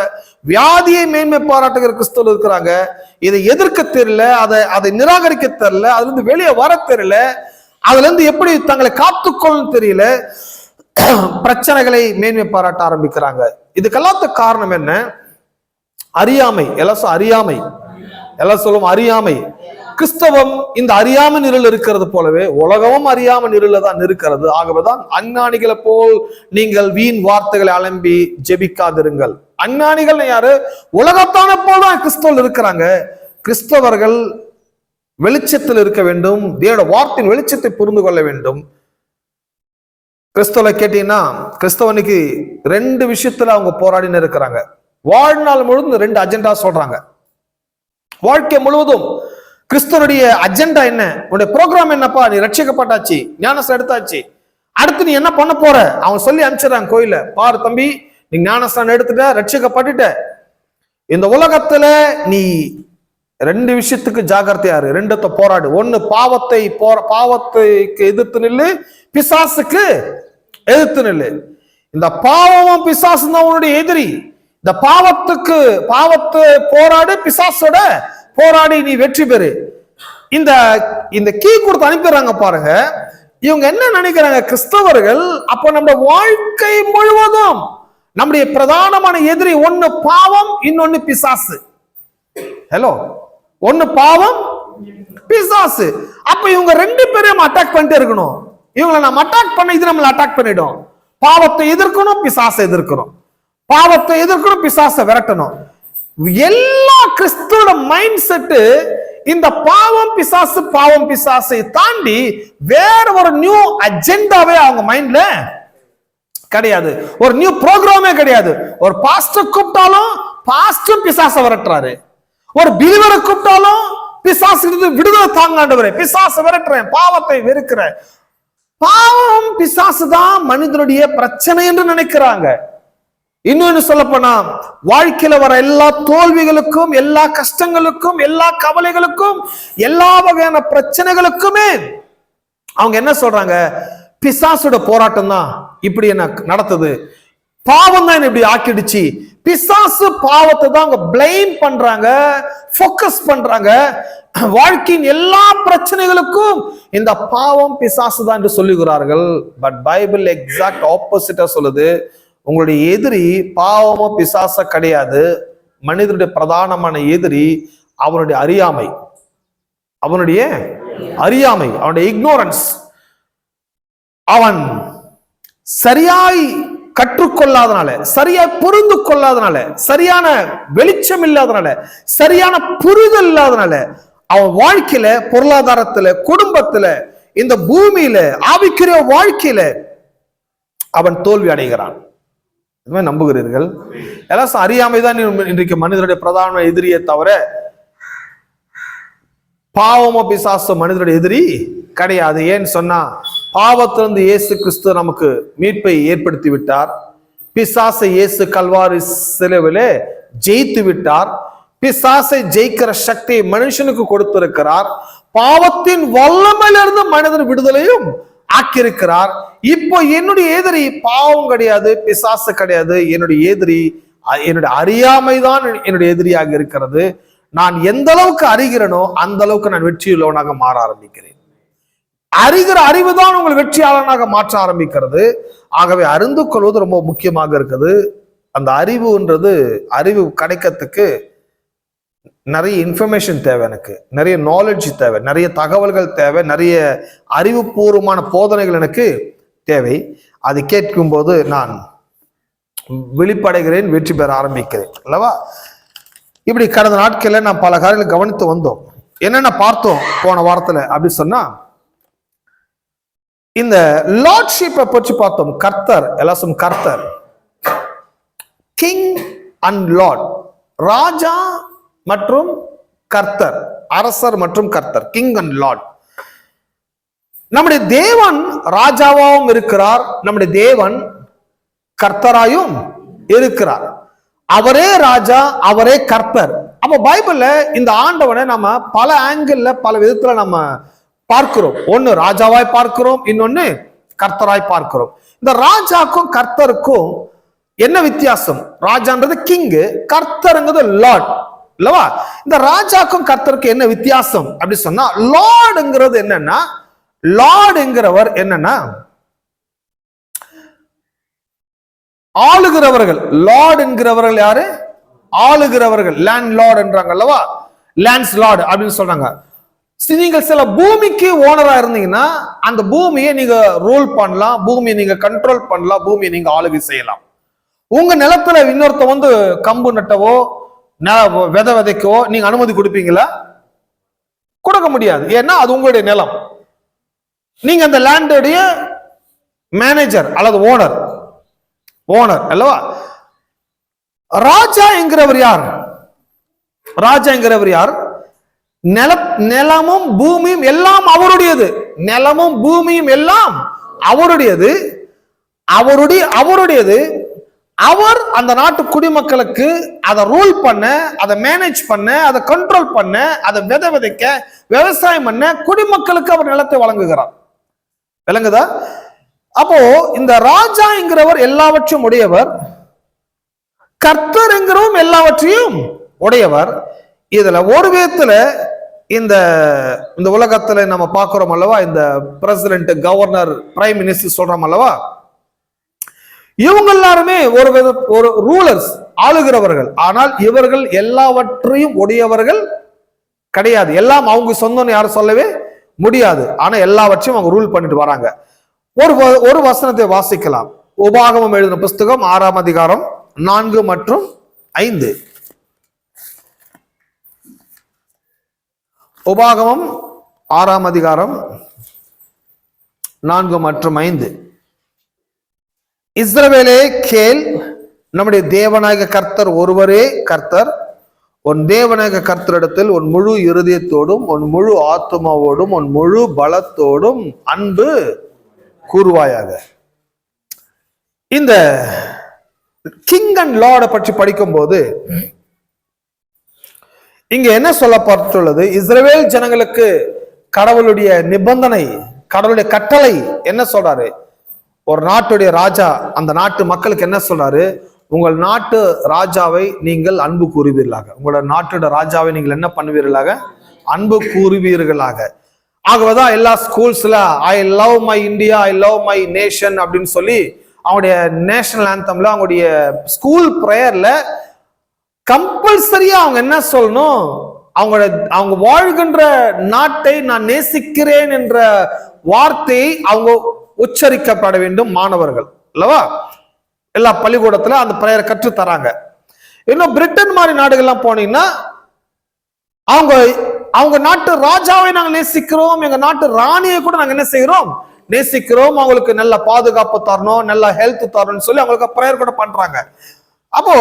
வியாதியை மேன்மை பாராட்டுகிற கிறிஸ்தவர்கள் இருக்கிறாங்க. இதை எதிர்க்க தெரியல, அதை நிராகரிக்க தெரியல, அதுல இருந்து வெளியே வர தெரியல, அதுல இருந்து எப்படி தங்களை காத்துக்கொள்ளும் தெரியல, பிரச்சனைகளை மேன்மை பாராட்ட ஆரம்பிக்கிறாங்க. இதுக்கெல்லாம் காரணம் என்ன? அறியாமை. எல்லாம் சொல்லும் அறியாமை. கிறிஸ்தவம் இந்த அறியாமை நிழல் இருக்கிறது போலவே உலகமும் அறியாம நிழல தான் இருக்கிறது. ஆகவேதான் அஞ்ஞானிகளை போல் நீங்கள் வீண் வார்த்தைகளை அலம்பி ஜெபிக்காதிருங்கள். அஞ்ஞானிகள் யாரு? உலகத்தான போல் தான் கிறிஸ்தவர்கள் இருக்கிறாங்க. கிறிஸ்தவர்கள் வெளிச்சத்தில் இருக்க வேண்டும், தேவனுடைய வார்த்தையின் வெளிச்சத்தை புரிந்து கொள்ள வேண்டும். கிறிஸ்தவ கேட்டீங்கன்னா, கிறிஸ்தவனுக்கு 2 விஷயத்துல அவங்க போராடின்னு இருக்கிறாங்க. வாழ்நாள் முழுவதும் 2 அஜெண்டா சொல்றாங்க. வாழ்க்கை முழுவதும் கிறிஸ்தவனுடைய அஜெண்டா என்ன? உன்னுடைய ப்ரோக்ராம் என்னப்பா? நீ ரட்சிக்கப்பட்டாச்சு, ஞானஸ்நானம் எடுத்தாச்சு, அடுத்து நீ என்ன பண்ண போற? அவன் சொல்லி அனுப்பிச்சிடறாங்க கோயில, பாரு தம்பி, நீ ஞானஸ்நானம் எடுத்துட்ட, ரட்சிக்கப்பட்டுட்ட, இந்த உலகத்துல நீ 2 விஷயத்துக்கு ஜாகிரதையாரு, 2 போராடு. ஒண்ணு பாவத்தைக்கு எதிர்த்து நில்லு, பிசாசுக்கு எதிர்த்து நில்லு. இந்த பாவமும் பிசாசு தான் உன்னுடைய எதிரி. இந்த பாவத்தை போராடு, பிசாசோட போராடி நீ வெற்றி பெறு. இந்த கீ கொடுத்து அனுப்பிடுறாங்க பாருங்க. இவங்க என்ன நினைக்கிறாங்க? கிறிஸ்தவர்கள் அப்ப நம்ம வாழ்க்கை முழுவதும் நம்முடைய பிரதானமான எதிரி ஒண்ணு பாவம், இன்னொன்னு பிசாசு. ஹலோ, ஒண்ணு பாவம், பிசாசு. அப்ப இவங்க 2 பேரையும் அட்டாக் பண்ணிட்டே இருக்கணும். இவங்களை நம்ம அட்டாக் பண்ண இது நம்மளை அட்டாக் பண்ணிடும். பாவத்தை எதிர்க்கணும், பிசாசை எதிர்க்கணும். பாவத்தை எதிர்க்கணும், பிசாசை விரட்டணும். எல்லா கிறிஸ்துவோட மைண்ட் செட்டு இந்த பாவம் பிசாசை தாண்டி வேற ஒரு நியூ அஜெண்டாவே அவங்க மைண்ட்ல கிடையாது. ஒரு நியூ ப்ரோக்ராமே கிடையாது. ஒரு பாஸ்டர் கூப்பிட்டாலும் பாஸ்டர் பிசாசை விரட்டுறாரு. ஒரு பிலிவரை கூப்பிட்டாலும் பிசாசு விடுதலை தாங்காண்டவரே, பிசாசை விரட்டுறேன், பாவத்தை வெறுக்கிறேன். பாவம் பிசாசு தான் மனிதனுடைய பிரச்சனை என்று நினைக்கிறாங்க. இன்னொன்னு சொல்ல போனா, வாழ்க்கையில வர எல்லா தோல்விகளுக்கும், எல்லா கஷ்டங்களுக்கும், எல்லா கவலைகளுக்கும், எல்லா வகையான பிரச்சனைகளுக்குமே அவங்க என்ன சொல்றாங்க? பிசாசோட போராட்டம் தான் இப்படி என்ன நடத்துது, பாவம் தான் இப்படி ஆக்கிடுச்சு. பிசாசு பாவத்தை தான் அவங்க பிளேம் பண்றாங்க, ஃபோக்கஸ் பண்றாங்க. வாழ்க்கையின் எல்லா பிரச்சனைகளுக்கும் இந்த பாவம் பிசாசு தான் என்று சொல்லுகிறார்கள். பட் பைபிள் எக்ஸாக்ட் ஆப்போசிட்டா சொல்லுது. உங்களுடைய எதிரி பாவமோ பிசாச கிடையாது. மனிதனுடைய பிரதானமான எதிரி அவனுடைய அறியாமை, அவனுடைய இக்னோரன்ஸ். அவன் சரியாய் கற்றுக்கொள்ளாதனால, சரியாய் புரிந்து கொள்ளாதனால, சரியான வெளிச்சம் இல்லாதனால, சரியான புரிதல் இல்லாதனால அவன் வாழ்க்கையில, பொருளாதாரத்துல, குடும்பத்துல, இந்த பூமியில, ஆவிக்குரிய வாழ்க்கையில அவன் தோல்வி அடைகிறான். நம்புகிறீர்கள்? எல்லாம் அறியாமைதான் இன்றைக்கு மனிதனுடைய பிரதான எதிரியை தவிர பாவமோ பிசாசு மனிதனுடைய எதிரி கிடையாது. ஏன்னு சொன்னா பாவத்திலிருந்து இயேசு கிறிஸ்து நமக்கு மீட்பை ஏற்படுத்தி விட்டார். பிசாசை இயேசு கல்வாரி சிலுவிலே ஜெயித்து விட்டார். பிசாசை ஜெயிக்கிற சக்தியை மனுஷனுக்கு கொடுத்திருக்கிறார். பாவத்தின் வல்லமையிலிருந்து மனிதன் விடுதலையும் ஆக்கியிருக்கிறார். இப்போ என்னுடைய எதிரி பாவம் கிடையாது, பிசாசு கிடையாது. என்னுடைய எதிரி என்னுடைய அறியாமைதான் என்னுடைய எதிரியாக இருக்கிறது. நான் எந்த அளவுக்கு அறிகிறேனோ அந்த அளவுக்கு நான் வெற்றியுள்ளவனாக மாற ஆரம்பிக்கிறேன். அறிகிற அறிவுதான் உங்கள் வெற்றியாளனாக மாற்ற ஆரம்பிக்கிறது. ஆகவே அறிந்து கொள்வது ரொம்ப முக்கியமாக இருக்குது. அந்த அறிவுன்றது, அறிவு கிடைக்கிறதுக்கு நிறைய இன்ஃபர்மேஷன் தேவை, எனக்கு நிறைய நாலேஜ் தேவை, நிறைய தகவல்கள் தேவை, நிறைய அறிவுபூர்வமான போதனைகள் எனக்கு தேவை. அது கேட்கும்போது நான் விழிப்படைகிறேன், வெற்றி பெற ஆரம்பிக்கிறேன் அல்லவா? இப்படி கடந்த நாட்களில் நான் பல காரியங்களை கவனித்து வந்தோம். என்னென்ன பார்த்தோம் போன வாரத்துல அப்படி சொன்னா, இந்த லார்ட்ஷிப்பை பற்றி பார்த்தோம். கர்த்தர், எல்லாரும் கர்த்தர், கிங் அண்ட் லார்ட், ராஜா மற்றும் கர்த்தர், அரசர் மற்றும் கர்த்தர், கிங் அண்ட் லார்ட். நம்முடைய தேவன் ராஜாவாகவும் இருக்கிறார், நம்முடைய தேவன் கர்த்தராயும் இருக்கிறார். அவரே ராஜா, அவரே கர்த்தர். அப்ப பைபிள்ல இந்த ஆண்டவனை நம்ம பல ஆங்கிள், பல விதத்துல நம்ம பார்க்கிறோம். ஒன்னு ராஜாவாய் பார்க்கிறோம், இன்னொன்னு கர்த்தராய் பார்க்கிறோம். இந்த ராஜாக்கும் கர்த்தருக்கும் என்ன வித்தியாசம்? ராஜான்றது கிங்கு, கர்த்தருங்கிறது லார்ட் இல்லவா? இந்த ராஜாக்கும் கர்த்தருக்கும் என்ன வித்தியாசம் அப்படி சொன்னா, லார்டுங்கிறது என்னன்னா, லார்டுங்கிறவர் என்னன்னா ஆளுகிறவர்கள். லார்ட் என்கிறவர்கள் யாரு? ஆளுகிறவர்கள். லேண்ட் லார்ட் என்றாங்க அல்லவா? லேண்ட்ஸ் லார்ட் அப்படின்னு சொல்றாங்க. நீங்கள் சில பூமிக்கு ஓனரா இருந்தீங்கன்னா அந்த பூமியை நீங்க ரூல் பண்ணலாம், பூமியை நீங்க கண்ட்ரோல் பண்ணலாம், பூமியை நீங்க ஆளுகை செய்யலாம். உங்க நிலத்துல இன்னொருத்த வந்து கம்பு நட்டவோ விதை விதைக்கவோ நீங்க அனுமதி கொடுப்பீங்களா? கொடுக்க முடியாது. ஏன்னா அது உங்களுடைய நிலம். நீங்க அந்த லேண்டுடைய மேனேஜர் அல்லது ஓனர் அல்லவா? ராஜா என்கிறவர் யார்? ராஜா என்கிறவர் யார்? நிலமும் பூமியும் எல்லாம் அவருடையது. நிலமும் பூமியும் எல்லாம் அவருடையது, அவருடையது. அவர் அந்த நாட்டு குடிமக்களுக்கு அதை ரூல் பண்ண, அதை மேனேஜ் பண்ண, அதை கண்ட்ரோல் பண்ண, அதை விதைக்க, விவசாயம் பண்ண குடிமக்களுக்கு அவர் நிலத்தை வழங்குகிறார். விளங்குதா? அப்போ இந்த ராஜா என்கிறவர் எல்லாவற்றையும் உடையவர், கர்த்தர் என்கிறவும் எல்லாவற்றையும் உடையவர். இதுல ஒரு விதத்துல இந்த உலகத்துல நம்ம பார்க்கிறோம் அல்லவா, இந்த பிரசிடென்ட், கவர்னர், பிரைம் மினிஸ்டர் சொல்றோம் அல்லவா, இவங்க எல்லாருமே ஒரு ரூலர்ஸ், ஆளுகிறவர்கள். ஆனால் இவர்கள் எல்லாவற்றையும் உடையவர்கள் கிடையாது. எல்லாம் அவங்க சொந்தம்னு யாரும் சொல்லவே முடியாது. ஆனா எல்லாவற்றையும் அவங்க ரூல் பண்ணிட்டு வராங்க. ஒரு வசனத்தை வாசிக்கலாம். உபாகமம் எழுதின புஸ்தகம் 6ஆம் அதிகாரம் 4 மற்றும் 5. உபாகமம் 6ஆம் அதிகாரம் 4 மற்றும் 5. இஸ்ரவேலே கேள், நம்முடைய தேவனாகிய கர்த்தர் ஒருவரே கர்த்தர். உன் தேவனாகிய கர்த்தரிடத்தில் உன் முழு இருதயத்தோடும், உன் முழு ஆத்துமாவோடும், உன் முழு பலத்தோடும் அன்பு கூறுவாயாக. இந்த கிங் அண்ட் லார்டை பற்றி படிக்கும் போது இங்க என்ன சொல்லப்பட்டுள்ளது? இஸ்ரவேல் ஜனங்களுக்கு கடவுளுடைய நிபந்தனை, கடவுளுடைய கட்டளை என்ன சொல்றாரு? ஒரு நாட்டுடைய ராஜா அந்த நாட்டு மக்களுக்கு என்ன சொல்றாரு? உங்கள் நாட்டு ராஜாவை நீங்கள் அன்பு கூறுவீர்களாக. உங்களோட நாட்டோட ராஜாவை நீங்கள் என்ன பண்ணுவீர்களாக? அன்பு கூறுவீர்களாக. ஆகவேதான் எல்லா ஸ்கூல்ஸ்ல I love my India, I love my nation அப்படின்னு சொல்லி அவங்களுடைய நேஷனல் ஆந்தம்ல, அவங்களுடைய ஸ்கூல் பிரேயர்ல கம்பல்சரியா அவங்க என்ன சொல்லணும்? அவங்க வாழ்கின்ற நாட்டை நான் நேசிக்கிறேன் என்ற வார்த்தையை அவங்க உச்சரிக்கப்பட வேண்டும் மாணவர்கள் அல்லவா? எல்லா பள்ளிக்கூடத்துல அந்த பிரேயரை கற்று தராங்க. இன்னும் பிரிட்டன் மாதிரி நாடுகள்லாம் போனீங்கன்னா அவங்க நாட்டு ராஜாவை நாங்கள் நேசிக்கிறோம், எங்க நாட்டு ராணியை கூட நாங்க என்ன செய்யறோம்? நேசிக்கிறோம். அவங்களுக்கு நல்ல பாதுகாப்பு தரணும், நல்ல ஹெல்த் தரணும்னு சொல்லி அவங்களுக்கு பிரேயர் கூட பண்றாங்க. அப்போ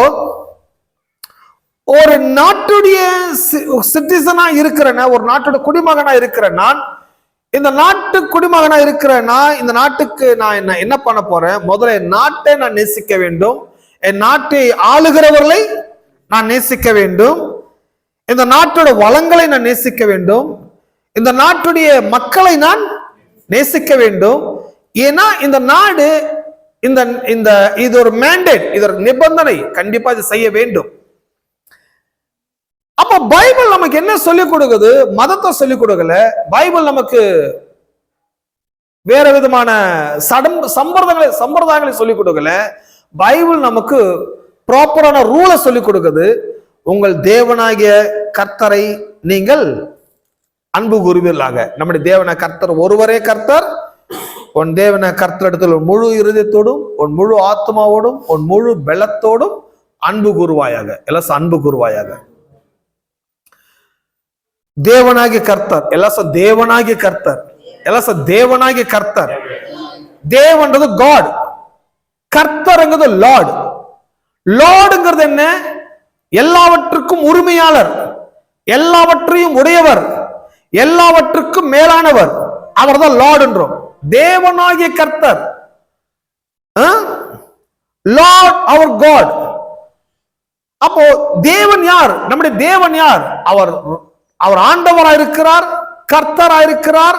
ஒரு நாட்டுடைய சிட்டிசனா இருக்கிறேன், ஒரு நாட்டோட குடிமகனா இருக்கிறேன், நான் இந்த நாட்டு குடிமகனா இருக்கிறேன்னா இந்த நாட்டுக்கு நான் என்ன பண்ண போறேன்? முதல்ல என் நாட்டை நான் நேசிக்க வேண்டும், என் நாட்டை ஆளுகிறவர்களை நான் நேசிக்க வேண்டும், இந்த நாட்டோட வளங்களை நான் நேசிக்க வேண்டும், இந்த நாட்டுடைய மக்களை நான் நேசிக்க வேண்டும். ஏன்னா இந்த நாடு இந்த இந்த இது ஒரு மேண்டேட், இது ஒரு நிபந்தனை, கண்டிப்பா இது செய்ய வேண்டும். அப்ப பைபிள் நமக்கு என்ன சொல்லிக் கொடுக்குது? மதத்தை சொல்லிக் கொடுக்கல. பைபிள் நமக்கு வேற விதமான சம்பிரதாயங்களை சொல்லிக் கொடுக்கல. பைபிள் நமக்கு ப்ராப்பரான ரூலை சொல்லிக் கொடுக்குது. உங்கள் தேவனாகிய கர்த்தரை நீங்கள் அன்பு கூறுவீர்களாக. நம்முடைய தேவன கர்த்தர் ஒருவரே கர்த்தர். உன் தேவன கர்த்தர் இடத்துல முழு இருதயத்தோடும், உன் முழு ஆத்மாவோடும், உன் முழு பலத்தோடும் அன்பு கூறுவாயாக. எல்லாம் அன்பு கூறுவாயாக. தேவனாகிய கர்த்தர், எல்லாம் தேவனாகிய கர்த்தர், எல்லாம் தேவனாகிய கர்த்தர். தேவன்றது காட், கர்த்தர்ங்கிறது லார்ட். லார்டுங்கிறது என்ன? எல்லாவற்றுக்கும் உரிமையாளர், எல்லாவற்றையும் உடையவர், எல்லாவற்றுக்கும் மேலானவர். அவர் தான் லார்ட் என்றோம். தேவனாகிய கர்த்தர், லார்ட் அவர் காட். அப்போ தேவன் யார்? நம்முடைய தேவன் யார்? அவர் அவர் ஆண்டவராயிருக்கிறார், கர்த்தராயிருக்கிறார்,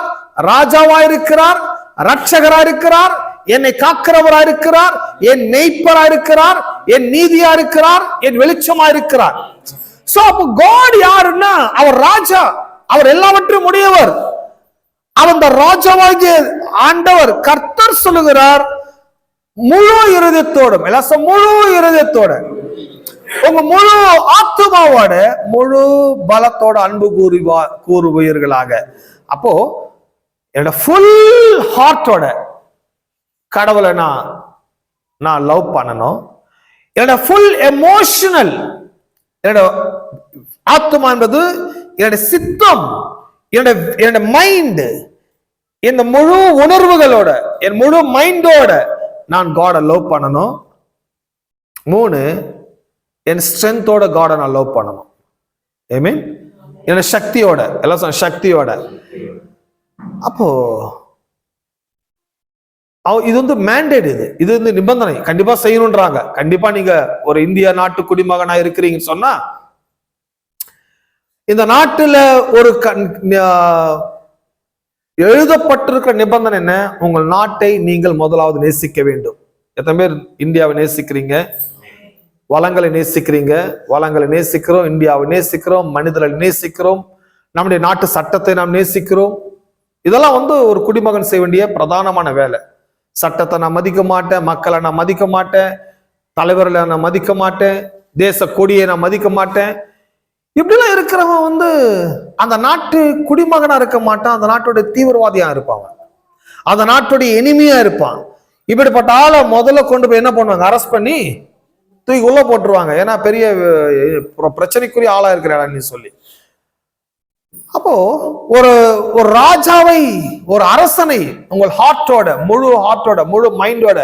ராஜாவாயிருக்கிறார், ரட்சகராயிருக்கிறார், என்னை காக்கிறவராயிருக்கிறார், என் மேய்ப்பராயிருக்கிறார், என் நீதியாயிருக்கிறார், என் வெளிச்சமாயிருக்கிறார். சோ அப்போ காட் யாருன்னா அவர் ராஜா, அவர் எல்லாவற்றையும் உடையவர். அவன் ராஜாவாகிய ஆண்டவர் கர்த்தர் சொல்லுகிறார், முழு இருதயத்தோடும், எல்லாம் முழு இருதயத்தோட, உங்க முழு ஆத்மாவோட, முழு பலத்தோட அன்பு கூறுவீர்களாக. அப்போ என்னோட ஃபுல் ஹார்ட்டோட கடவுளை நான் லவ் பண்ணணும். என்னோட ஃபுல் எமோஷனல், என்னோட ஆத்மா என்பது என்னோட சித்தம், என்னோட மைண்ட், இந்த முழு உணர்வுகளோட, என் முழு மைண்டோட நான் காடை லவ் பண்ணணும். 3, என் ஸ்ட்ரென்த்தோட காடை நான் லவ் பண்ணணும். ஆமென். என்னோட சக்தியோட, எல்லாம் சக்தியோட. அப்போ இது வந்து மேண்டேட், இது வந்து நிபந்தனை, கண்டிப்பா செய்யணும்ன்றாங்க. கண்டிப்பா நீங்க ஒரு இந்திய நாட்டு குடிமகனா இருக்கிறீங்கன்னு சொன்னா, இந்த நாட்டுல ஒரு எழுதப்பட்டிருக்கிற நிபந்தனை என்ன? உங்கள் நாட்டை நீங்கள் முதலாவது நேசிக்க வேண்டும். எத்தனை பேர் இந்தியாவை நேசிக்கிறீங்க? வளங்களை நேசிக்கிறீங்க? வளங்களை நேசிக்கிறோம், இந்தியாவை நேசிக்கிறோம், மனிதர்களை நேசிக்கிறோம், நம்முடைய நாட்டு சட்டத்தை நாம் நேசிக்கிறோம். இதெல்லாம் வந்து ஒரு குடிமகன் செய்ய வேண்டிய பிரதானமான வேலை. சட்டத்தை நான் மதிக்க மாட்டேன், மக்களை நான் மதிக்க மாட்டேன், தலைவர்களை நான் மதிக்க மாட்டேன், தேச கொடியை நான் மதிக்க மாட்டேன். இப்படிலாம் இருக்கிறவன் வந்து அந்த நாட்டு குடிமகனா இருக்க மாட்டான், அந்த நாட்டுடைய தீவிரவாதியா இருப்பான், அந்த நாட்டுடைய எனிமையா இருப்பான். இப்படிப்பட்ட ஆளை முதல்ல கொண்டு போய் என்ன பண்ணுவாங்க? அரெஸ்ட் பண்ணி தூக்கி உள்ள போட்டுருவாங்க. ஏன்னா பெரிய பிரச்சனைக்குரிய ஆளா இருக்கிறான்னு சொல்லி. அப்போ ஒரு ராஜாவை, ஒரு அரசனை உங்கள் ஹார்ட்டோட, முழு மைண்டோட,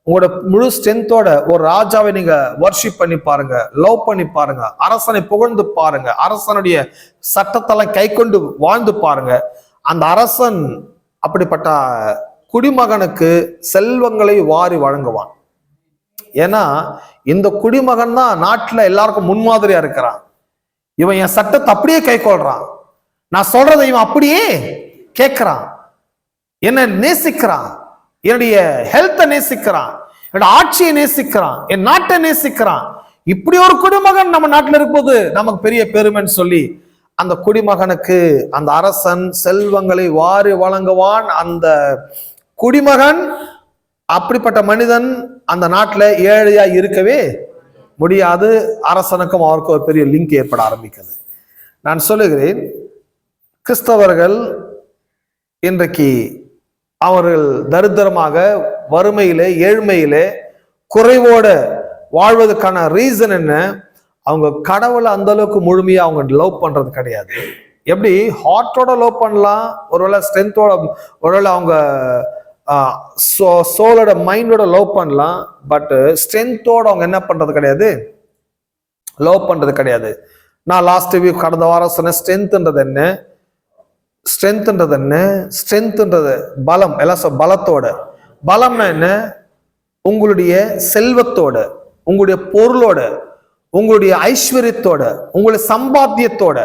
உங்களோட முழு ஸ்ட்ரென்த்தோட ஒரு ராஜாவை நீங்க வர்ஷிப் பண்ணி பாருங்க, லவ் பண்ணி பாருங்க, அரசனை புகழ்ந்து பாருங்க, அரசனுடைய சட்டத்தெல்லாம் கை கொண்டு வாழ்ந்து பாருங்க. அந்த அரசன் அப்படிப்பட்ட குடிமகனுக்கு செல்வங்களை வாரி வழங்குவான். ஏன்னா இந்த குடிமகன் தான் நாட்டுல எல்லாருக்கும் முன்மாதிரியா இருக்கிறான். இவன் என் சட்டத்தை அப்படியே கை கொள்றான், நான் சொல்றதை இவன் அப்படியே கேட்கிறான், என்ன நேசிக்கிறான், என்னுடைய ஹெல்த்தை நேசிக்கிறான், என்னோட ஆட்சியை நேசிக்கிறான், என் நாட்டை நேசிக்கிறான். இப்படி ஒரு குடிமகன் நம்ம நாட்டில் இருக்கும்போது நமக்கு பெரிய பெருமைன்னு சொல்லி அந்த குடிமகனுக்கு அந்த அரசன் செல்வங்களை வாரி வழங்குவான். அந்த குடிமகன், அப்படிப்பட்ட மனிதன் அந்த நாட்டில் ஏழையா இருக்கவே முடியாது. அரசனுக்கும் அவருக்கும் ஒரு பெரிய லிங்க் ஏற்பட ஆரம்பிக்கிறது. நான் சொல்லுகிறேன், கிறிஸ்தவர்கள் இன்றைக்கு அவர்கள் தரித்திரமாக, வறுமையிலே, ஏழ்மையிலே, குறைவோட வாழ்வதற்கான ரீசன் என்ன? அவங்க கடவுளை அந்த அளவுக்கு முழுமையா அவங்க லவ் பண்றது கிடையாது. எப்படி ஹார்ட்டோட லவ் பண்ணலாம், ஒருவேளை ஸ்ட்ரென்த்தோட, ஒருவேளை அவங்க சோலோட மைண்டோட லவ் பண்ணலாம். பட் ஸ்ட்ரென்த்தோட அவங்க என்ன பண்றது கிடையாது, லவ் பண்றது கிடையாது. நான் லாஸ்ட் வீக் கடந்த வாரம் சொன்னேன், ஸ்ட்ரென்த்ன்றது என்ன, ஸ்ட்ரென்த்ன்றது பலம், எல்லாம் பலத்தோட. பலம்னா என்ன? உங்களுடைய செல்வத்தோட, உங்களுடைய பொருளோட, உங்களுடைய ஐஸ்வர்யத்தோட, உங்களுடைய சம்பாத்தியத்தோட,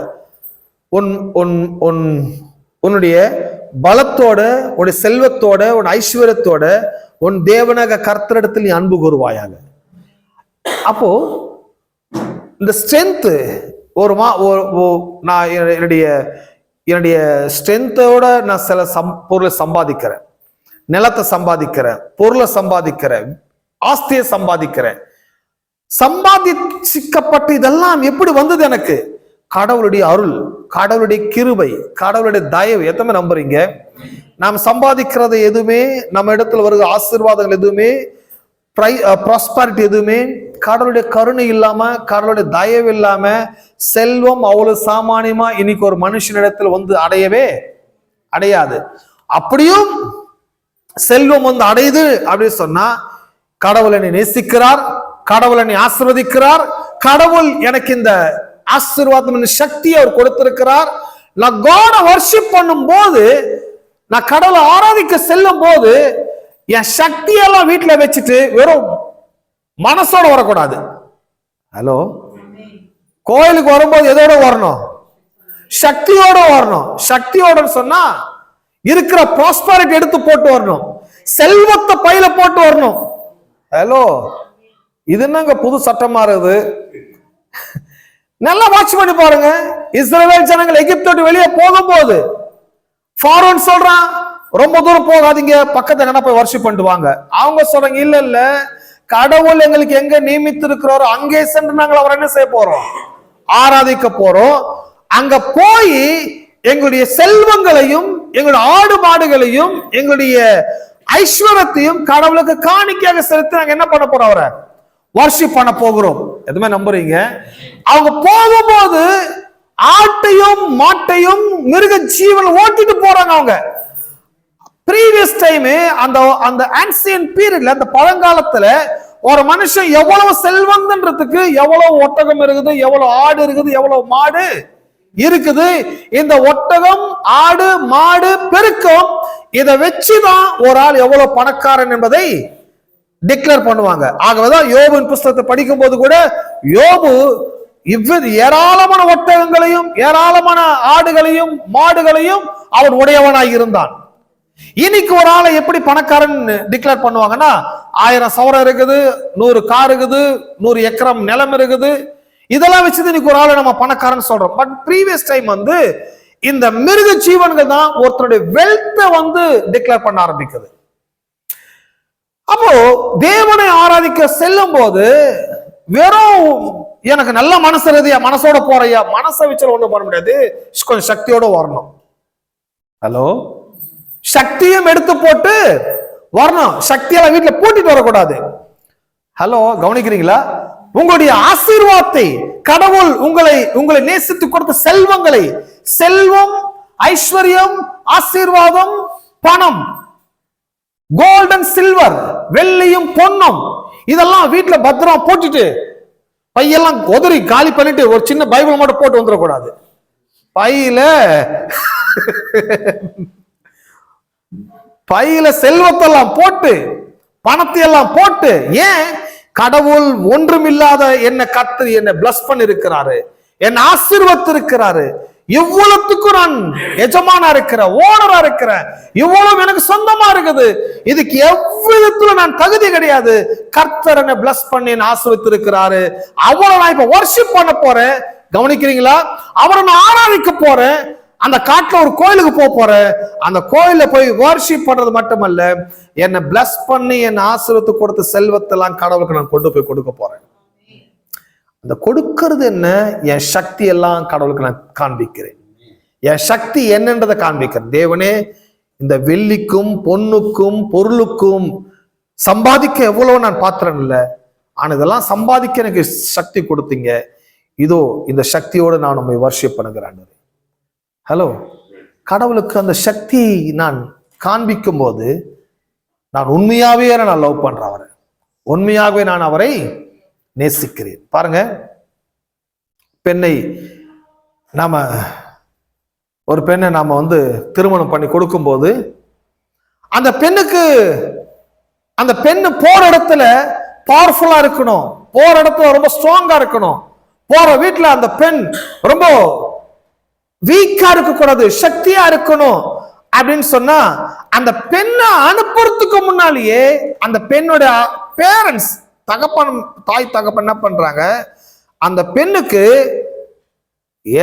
உன்னுடைய பலத்தோட, உன்னுடைய செல்வத்தோட, உன் ஐஸ்வர்யத்தோட உன் தேவனாக கர்த்தரிடத்தில் நீ அன்பு கூறுவாயாக. அப்போ இந்த ஸ்ட்ரென்த் நான் என்னுடைய ஸ்ட்ரென்த்தோட நான் சில பொருளை சம்பாதிக்கிறேன், நிலத்தை சம்பாதிக்கிறேன், பொருளை சம்பாதிக்கிறேன், ஆஸ்தியை சம்பாதிக்கிறேன். சம்பாதிக்கப்பட்டு இதெல்லாம் எப்படி வந்தது? எனக்கு கடவுளுடைய அருள், கடவுளுடைய கிருபை, கடவுளுடைய தயவு. எத்தனை நம்புறீங்க? நாம் சம்பாதிக்கிறது எதுவுமே, நம்ம இடத்துல வருகிற ஆசீர்வாதங்கள் எதுவுமே, ப்ராஸ்பரிட்டி எதுவுமே கடவுளுடைய கருணை இல்லாம, கடவுளுடைய தயவு இல்லாம, செல்வம் அவ்வளவு சாமானியமா இன்னைக்கு ஒரு மனுஷனிடத்தில் வந்து அடையாது. அப்படியும் செல்வம் வந்து அடையுது அப்படின்னு சொன்னா, கடவுள் என்னை நேசிக்கிறார், கடவுள் என்னை ஆசீர்வதிக்கிறார், கடவுள் எனக்கு இந்த ஆசீர்வாதம் சக்தியை அவர் கொடுத்திருக்கிறார். நான் காட் வர்ஷிப் பண்ணும் போது, நான் கடவுளை ஆராதிக்க செல்லும் போது, என் சக்தியெல்லாம் வீட்டுல வச்சுட்டு வெறும் மனசோட வரக்கூடாது. ஹலோ, கோயிலுக்கு வரும்போது எதோட வரணும்? சக்தியோட வரணும். சக்தியோட சொன்னா இருக்கிற ப்ராஸ்பரிட்டி எடுத்து போட்டு வரணும், செல்வத்தை பையில போட்டு வரணும். ஹலோ, இது என்னங்க புது சட்டமா இருக்குது? நல்லா வாட்ச் பண்ணி பாருங்க. இஸ்ரவேல் ஜனங்கள் எகிப்தோடு வெளியே போகும்போது ஃபாரோன் சொல்றான், ரொம்ப தூரம் போகாதீங்க, பக்கத்துல என்ன போய் வர்ஷிப் பண்ணிட்டு வாங்க. அவங்க சொல்றாங்க, இல்ல கடவுள் எங்களுக்கு எங்க நியமித்து இருக்கிறாரோ அங்கே சென்று நாங்கள் அவர் என்ன செய்ய போறோம்? ஆராதிக்க போறோம். அங்க போய் எங்களுடைய செல்வங்களையும், எங்களுடைய ஆடு மாடுகளையும், எங்களுடைய ஐஸ்வர்யத்தையும் கடவுளுக்கு காணிக்கையாக செலுத்தி நாங்க என்ன பண்ண போறோம்? அவரை வர்ஷிப் பண்ண போகிறோம். எதுவுமே நம்புறீங்க? அவங்க போகும்போது ஆட்டையும் மாட்டையும் மிருக ஜீவன் ஓட்டிட்டு போறாங்க. அவங்க ப்ரீவியஸ் டைம் அந்த ஆன்சியன் பீரியட்ல, அந்த பழங்காலத்துல ஒரு மனுஷன் எவ்வளவு செல்வந்தன்றதுக்கு எவ்வளவு ஒட்டகம் இருக்குது, எவ்வளவு ஆடு இருக்குது, எவ்வளவு மாடு இருக்குது. இந்த ஒட்டகம், ஆடு, மாடு, பெருக்கம், இதை வச்சுதான் ஒரு ஆள் எவ்வளவு பணக்காரன் என்பதை டிக்ளேர் பண்ணுவாங்க. ஆகவேதான் யோபின் புஸ்தகத்தை படிக்கும் போது கூட யோபு ஏராளமான ஒட்டகங்களையும், ஏராளமான ஆடுகளையும், மாடுகளையும் அவன் உடையவனாய் இருந்தான். இன்னைக்கு ஒரு ஆளை எப்படி பணக்காரன் டிக்ளேர் பண்ணுவாங்கன்னா, 1000 சவரம் இருக்குது, 100 கார் இருக்குது, 100 ஏக்கரம் நிலம் இருக்குது, இதெல்லாம் வச்சு இன்னைக்கு ஒரு ஆளை நம்ம பணக்காரன் சொல்றோம். பட் ப்ரீவியஸ் டைம் வந்து இந்த மிருக ஜீவன்கள் தான் ஒருத்தருடைய வெல்த்தை வந்து டிக்ளேர் பண்ண ஆரம்பிக்குது. அப்போ தேவனை ஆராதிக்க செல்லும் போது வெறும் எனக்கு நல்ல மனசு இருக்குயா, மனசோட போறையா, மனசை வச்சு ஒண்ணும் பண்ண முடியாது, கொஞ்சம் சக்தியோட வரணும். ஹலோ, சக்தியும் எடுத்து போட்டு வரணும், சக்தியெல்லாம் வீட்டுல பூட்டிட்டு வரக்கூடாது. ஹலோ, கவனிக்கிறீங்களா? உங்களுடைய ஆசீர்வாதத்தை கடவுள் உங்களை நேசித்து கொடுத்த செல்வங்களை, செல்வம், ஐஸ்வர்யம், ஆசீர்வாதம், பணம், கோல்ட் அண்ட் சில்வர், வெள்ளியும் பொன்னும், இதெல்லாம் வீட்டுல பத்திரமா போட்டுட்டு பையெல்லாம் உதறி காலி பண்ணிட்டு ஒரு சின்ன பைபிள் மட்டும் போட்டு வந்துடக்கூடாது. பையில செல்வத்தெல்லாம் போட்டு, பணத்தை எல்லாம் போட்டு, ஏன்? கடவுள் ஒன்றுமில்லாத என்ன கர்த்தர் என்ன பிளஸ் பண்ணி இருக்கிறாரு, என்ன ஆசீர்வத்து இருக்கிறாரு, இவ்வளவுக்கும் நான் எஜமானா இருக்கிறேன், ஓனரா இருக்கிறேன், இவ்வளவு எனக்கு சொந்தமா இருக்குது, இதுக்கு எவ்விதத்துல நான் தகுதி கிடையாது, கர்த்தர் என்ன பிளஸ் பண்ணி ஆசீர்வத்து இருக்கிறாரு, அவரை நான் இப்ப வர்ஷிப் பண்ண போறேன். கவனிக்கிறீங்களா? அவரை நான் ஆராதிக்க போறேன். அந்த காட்டுல ஒரு கோயிலுக்கு போறேன், அந்த கோயில போய் வர்ஷிப் பண்றது மட்டுமல்ல, என்னை பிளஸ் பண்ணி என் ஆசீர்வத்து கொடுத்த செல்வத்தெல்லாம் கடவுளுக்கு நான் கொண்டு போய் கொடுக்க போறேன். அந்த கொடுக்கிறது என்ன? என் சக்தி எல்லாம் கடவுளுக்கு நான் காண்பிக்கிறேன். என் சக்தி என்னன்றதை காண்பிக்கிறேன். தேவனே, இந்த வெள்ளிக்கும் பொண்ணுக்கும் பொருளுக்கும் சம்பாதிக்க எவ்வளவு நான் பாத்திரம் இல்லை, ஆனா இதெல்லாம் சம்பாதிக்க எனக்கு சக்தி கொடுத்தீங்க. இதோ இந்த சக்தியோடு நான் உண்மை வர்ஷிப் பண்ணுகிறேன். ஹலோ, கடவுளுக்கு அந்த சக்தி நான் காண்பிக்கும் போது நான் உண்மையாவே நான் லவ் பண்றேன் அவரை, உண்மையாகவே நான் அவரை நேசிக்கிறேன். பாருங்க, பெண்ணை ஒரு பெண்ணை நாம திருமணம் பண்ணி கொடுக்கும்போது அந்த பெண்ணு போற இடத்துல பவர்ஃபுல்லா இருக்கணும், போற இடத்துல ரொம்ப ஸ்ட்ராங்கா இருக்கணும். போற வீட்டுல அந்த பெண் ரொம்ப வீக்கா இருக்க கூடாது, சக்தியா இருக்கணும் அப்படின்னு சொன்னா அந்த பெண்ணை அனுப்புறதுக்கு முன்னாலேயே அந்த பெண்ணோட பேரண்ட்ஸ், தாய் தகப்பன் என்ன பண்றாங்க, அந்த பெண்ணுக்கு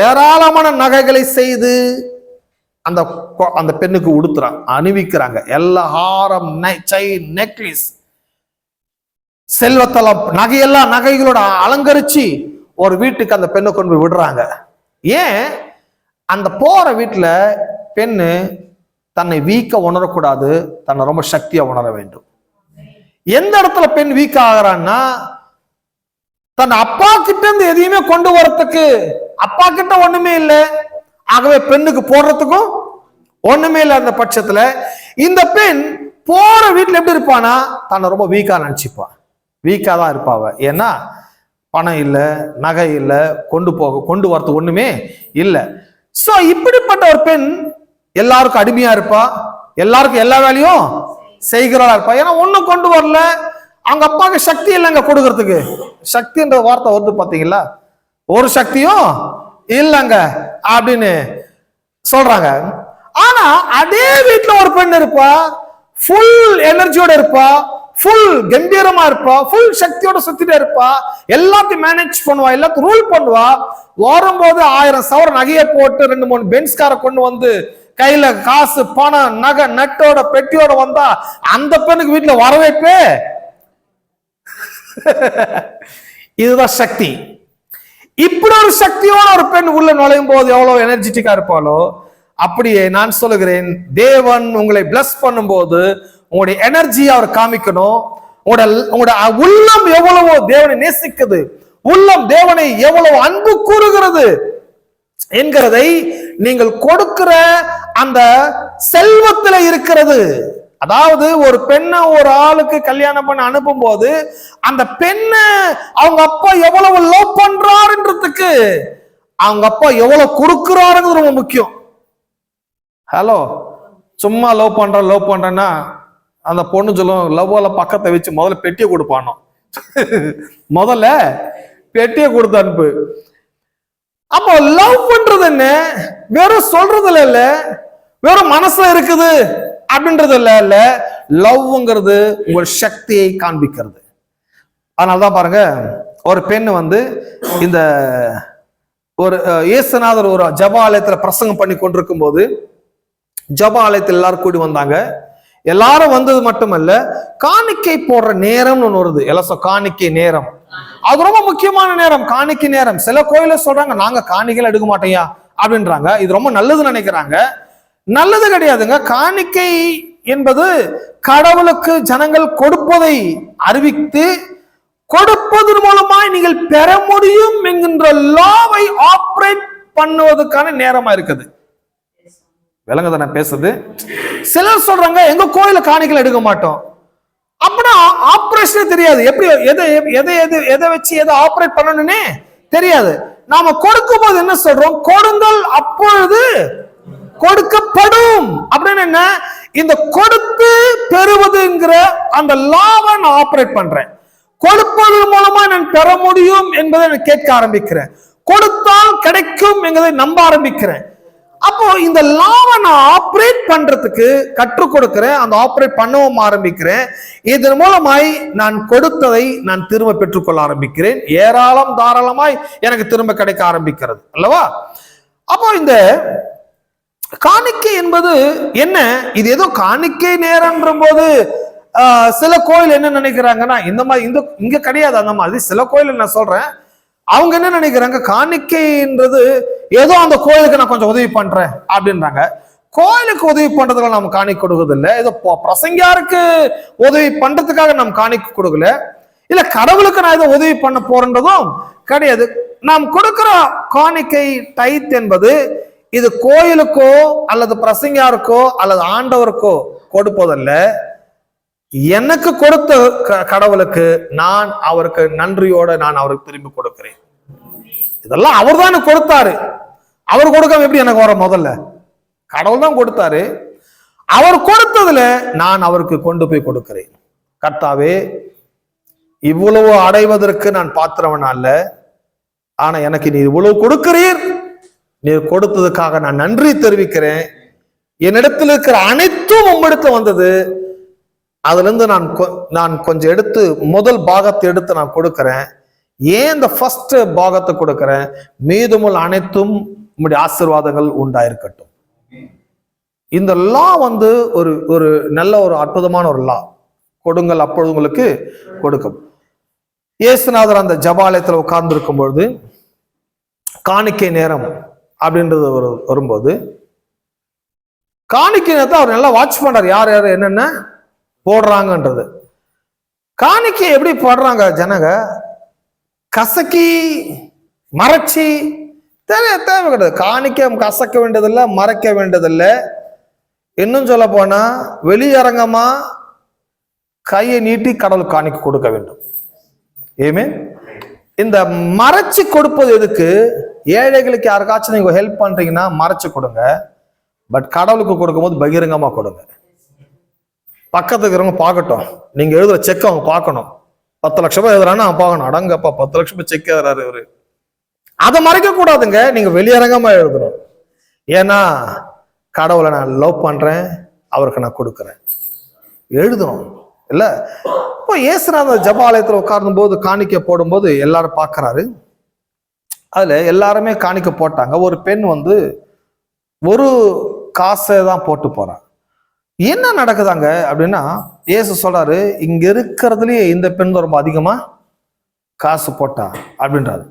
ஏராளமான நகைகளை செய்து அந்த பெண்ணுக்கு உடுத்துறாங்க, அணிவிக்கிறாங்க. எல்லா ஹாரம், செயின், நெக்லஸ், செல்வத்தலம், நகைகளோட அலங்கரிச்சு ஒரு வீட்டுக்கு அந்த பெண்ணை கொண்டு போய் விடுறாங்க. ஏன்? அந்த போற வீட்டுல பெண்ணு தன்னை வீக்க உணரக்கூடாது, தன்னை ரொம்ப சக்தியா உணர வேண்டும். எந்த இடத்துல பெண் வீக்க ஆகிறான்னா, தன் அப்பா கிட்ட இருந்து எதையுமே கொண்டு வரத்துக்கு அப்பா கிட்ட ஒண்ணுமே இல்லை, ஆகவே பெண்ணுக்கு போடுறதுக்கும் ஒண்ணுமே இல்லை. அந்த பட்சத்துல இந்த பெண் போற வீட்டுல எப்படி இருப்பானா, தன்னை ரொம்ப வீக்கா நினைச்சுப்பான், வீக்கா தான் இருப்பாவ. ஏன்னா பணம் இல்லை, நகை இல்லை, கொண்டு வரத்துக்கு ஒண்ணுமே இல்லை. சோ இப்படிப்பட்ட ஒரு பெண் எல்லாருக்கும் அடிமையா இருப்பா, எல்லாருக்கும் எல்லா வேலையும் செய்கிறா இருப்பா. ஏன்னா ஒண்ணும் கொண்டு வரல, அவங்க அப்பாவுக்கு சக்தி இல்லைங்க கொடுக்கறதுக்கு. சக்தின்ற வார்த்தை வருது பாத்தீங்களா, ஒரு சக்தியும் இல்லைங்க அப்படின்னு சொல்றாங்க. ஆனா அதே வீட்டுல ஒரு பெண் இருப்பா, ஃபுல் எனர்ஜியோட இருப்பா, ஃபுல் கம்பீரமா இருப்பா, ஃபுல் சக்தியோட சுத்திட்டே இருப்பா, எல்லாத்தையும் மேனேஜ் பண்ணுவா, எல்லாத்தையும் ரூல் பண்ணுவா. வரும்போது 1000 சவர நகையை போட்டு 2-3 பென்ஸ்கார கொண்டு கையில காசு, பணம், நகை, நட்டோட பெட்டியோட வந்தா அந்த பெண்ணுக்கு வீட்டுல வரவேற்பே. இதுதான் சக்தி. இப்படி ஒரு சக்தியோட ஒரு பெண் உள்ள நுழையும் போது எவ்வளவு எனர்ஜெட்டிக்கா இருப்பாளோ, அப்படியே நான் சொல்லுகிறேன், தேவன் உங்களை பிளஸ் பண்ணும் போது உங்களுடைய எனர்ஜியை அவர் காமிக்கணும். உங்களோட உள்ளம் எவ்வளவோ தேவனை நேசிக்குது, உள்ளம் தேவனை எவ்வளவு அன்பு கூறுகிறது என்கிறதை நீங்கள் கொடுக்கிற அந்த செல்வத்துல இருக்கிறது. அதாவது ஒரு பெண்ணை ஒரு ஆளுக்கு கல்யாணம் பண்ண அனுப்பும் போது அந்த பெண்ணை அவங்க அப்பா எவ்வளவு லவ் பண்றாருன்றதுக்கு அவங்க அப்பா எவ்வளவு கொடுக்கிறாருங்கிறது ரொம்ப முக்கியம். ஹலோ, சும்மா லவ் பண்றேன்னா அந்த பொண்ணு சொல்லும், லவ்வால பக்கத்தை வச்சு முதல்ல பெட்டியை கொடுப்பானோ, முதல்ல பெட்டியை கொடுத்து அனுப்பு. அப்போ லவ் பண்றது என்ன, வெறும் சொல்றதுல இல்ல, வெறும் மனசுல இருக்குது அப்படின்றது இல்ல. லவ்ங்கிறது உங்கள் சக்தியை காண்பிக்கிறது. அதனாலதான் பாருங்க, ஒரு பெண் இந்த ஒரு இயேசுநாதர் ஒரு ஜப ஆலயத்துல பிரசங்கம் பண்ணி கொண்டிருக்கும் போது, ஜப ஆலயத்தில் எல்லாரும் கூடி வந்தாங்க. எல்லாரும் வந்தது மட்டுமல்ல, காணிக்கை போடுற நேரம்னு ஒண்ணு வருது. எல்லாம் காணிக்கை நேரம், அது ரொம்ப முக்கியமான நேரம், காணிக்கை நேரம். சில கோயில சொல்றாங்க, நாங்க காணிக்கைகள் எடுக்க மாட்டேயா அப்படின்றாங்க. இது ரொம்ப நல்லதுன்னு நினைக்கிறாங்க. நல்லது கிடையாதுங்க. காணிக்கை என்பது கடவுளுக்கு ஜனங்கள் கொடுப்பதை அறிவித்து கொடுப்பதன் மூலமாய் நீங்கள் பெற முடியும் என்கின்ற லாவை ஆப்ரேட் பண்ணுவதற்கான நேரமா இருக்குது. விளங்குதா நான் பேசுறது? சிலர் சொல்றாங்க, எங்க கோயில காணிக்கை எடுக்க மாட்டோம். அப்படின்னா ஆபரேஷனே தெரியாது, எப்படி எதை வச்சு எதை ஆப்ரேட் பண்ணணும்னே தெரியாது. நாம கொடுக்கும் போது என்ன சொல்றோம், கொடுங்கள் அப்பொழுது கொடுக்கப்படும். அப்படின்னு என்ன, இந்த கொடுத்து பெறுவதுங்கிற அந்த லாவை நான் ஆப்ரேட் பண்றேன். கொடுப்பது மூலமா நான் பெற முடியும் என்பதை நான் கேட்க ஆரம்பிக்கிறேன். கொடுத்தால் கிடைக்கும் என்பதை நம்ப ஆரம்பிக்கிறேன். அப்போ இந்த லாவை நான் ஆப்ரேட் பண்றதுக்கு கற்றுக் கொடுக்கிறேன், அந்த ஆப்ரேட் பண்ணவும் ஆரம்பிக்கிறேன். இதன் மூலமாய் நான் கொடுத்ததை நான் திரும்ப பெற்றுக்கொள்ள ஆரம்பிக்கிறேன். ஏராளம் தாராளமாய் எனக்கு திரும்ப கிடைக்க ஆரம்பிக்கிறது அல்லவா? அப்போ இந்த காணிக்கை என்பது என்ன, இது ஏதோ காணிக்கை நேரம்ன்ற போது சில கோயில் என்ன நினைக்கிறாங்கன்னா, இந்த மாதிரி இங்க கிடையாது. அந்த மாதிரி சில கோயில் நான் சொல்றேன், அவங்க என்ன நினைக்கிறாங்க, காணிக்கைன்றது ஏதோ அந்த கோயிலுக்கு நான் கொஞ்சம் உதவி பண்றேன் அப்படின்றாங்க. கோயிலுக்கு உதவி பண்றதுக்கு நம்ம காணிக்கை கொடுக்கறது இல்லை. ஏதோ பிரசங்கியாருக்கு உதவி பண்றதுக்காக நம்ம காணிக்கை கொடுக்கல, இல்ல கடவுளுக்கு நான் ஏதோ உதவி பண்ண போறன்றதும் கிடையாது. நாம் கொடுக்கிற காணிக்கை டைத் என்பது இது கோயிலுக்கோ அல்லது பிரசங்கியாருக்கோ அல்லது ஆண்டவருக்கோ கொடுப்பதல்ல, எனக்கு கொடுத்த கடவுளுக்கு நான் அவருக்கு நன்றியோட நான் அவருக்கு திரும்பி கொடுக்கிறேன். இதெல்லாம் அவர் தான் எனக்கு கொடுத்தாரு. அவர் கொடுக்காம எப்படி எனக்கு வர? முதல்ல கடவுள் தான் கொடுத்தாரு. அவர் கொடுத்ததுல நான் அவருக்கு கொண்டு போய் கொடுக்கிறேன். கர்த்தாவே, இவ்வளவு அடைவதற்கு நான் பாத்திரவன் அல்ல, ஆனா எனக்கு நீ இவ்வளவு கொடுக்கிறீர், நீர் கொடுத்ததுக்காக நான் நன்றி தெரிவிக்கிறேன். என்னிடத்தில் இருக்கிற அனைத்தும் உம்மிடத்துல வந்தது, அதுல இருந்து நான் கொஞ்சம் எடுத்து முதல் பாகத்தை எடுத்து நான் கொடுக்கிறேன். ஏன் இந்த ஃபர்ஸ்ட் பாகத்தை கொடுக்கிறேன்? மீதமுள்ள அனைத்தும் உம்முடைய ஆசீர்வாதங்கள் உண்டாயிருக்கட்டும். இந்த லா ஒரு ஒரு நல்ல ஒரு அற்புதமான ஒரு லா. கொடுங்கள் அப்பொழுது உங்களுக்கு கொடுக்கும். இயேசுநாதர் அந்த ஜபாலயத்தில் உட்கார்ந்து இருக்கும் பொழுது காணிக்கை நேரம் அப்படின்றது வரும்போது, காணிக்கை நேரத்தை அவர் நல்லா வாட்ச் பண்றார், யார் யார் என்னென்ன போடுறாங்கன்றது. காணிக்கை எப்படி போடுறாங்க ஜனங்க? கசக்கி மறைச்சி தேவை கிடையாது. காணிக்க கசக்க வேண்டியதில்லை, மறைக்க வேண்டியதில்லை. இன்னும் சொல்ல போனா வெளியரங்கமா கையை நீட்டி கடவுளுக்கு காணிக்க கொடுக்க வேண்டும். ஏமே இந்த மறைச்சு கொடுப்பது எதுக்கு? ஏழைகளுக்கு யாருக்காச்சும் நீங்க ஹெல்ப் பண்றீங்கன்னா மறைச்சு கொடுங்க. பட் கடவுளுக்கு கொடுக்கும் போது பகிரங்கமா கொடுங்க. பக்கத்துக்கு இருக்கிறவங்க பார்க்கட்டும். நீங்க எழுதுற செக் அவங்க பார்க்கணும். 10 லட்சம் ரூபாய் எழுதுறான்னு அவன் பார்க்கணும். அடங்கப்பா 10 லட்சம் ரூபாய் செக் எழுதுறாரு இவரு. அதை மறைக்க கூடாதுங்க. நீங்க வெளியரங்கமா எழுதணும். ஏன்னா கடவுளை நான் லவ் பண்றேன், அவருக்கு நான் கொடுக்குறேன், எழுதணும் இல்ல. இப்போ இயேசுநாதர் ஜபாலயத்துல உட்கார்ந்தும் போது காணிக்க போடும்போது எல்லாரும் பார்க்கறாரு. அதுல எல்லாருமே காணிக்க போட்டாங்க. ஒரு பெண் ஒரு காசை தான் போட்டு போறான். என்ன நடக்குதாங்க அப்படின்னா, இயேசு சொல்றாரு, இங்க இருக்கிறதுலயே இந்த பெண் ரொம்ப அதிகமா காசு போட்டா அப்படின்றாரு.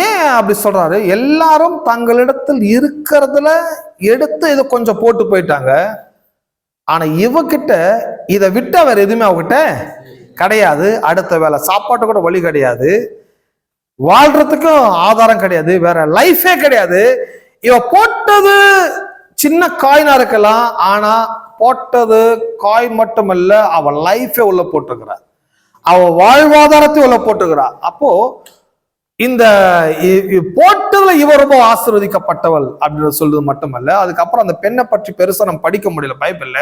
ஏன் அப்படி சொல்றாரு? எல்லாரும் தங்களிடத்தில் இருக்கிறதுல எடுத்து இதை கொஞ்சம் போட்டு போயிட்டாங்க. ஆனா இவகிட்ட இதை விட்டு வேற எதுவுமே அவகிட்ட கிடையாது. அடுத்த வேலை சாப்பாட்டு கூட வழி கிடையாது, வாழ்றதுக்கும் ஆதாரம் கிடையாது, வேற லைஃபே கிடையாது. இவ போட்டது சின்ன காயினா இருக்கலாம், ஆனா போட்டது காயின் மட்டுமல்ல, அவ லைஃபே உள்ள போட்டுக்கிறார், அவ வாழ்வாதாரத்தை உள்ள போட்டுக்கிறார். அப்போ இந்த போட்டதுல இவ ரொம்ப ஆசீர்வதிக்கப்பட்டவள் அப்படின்னு சொல்றது மட்டுமல்ல, அதுக்கப்புறம் அந்த பெண்ணை பற்றி பெருசா நம்ம படிக்க முடியல பைபிள்ல.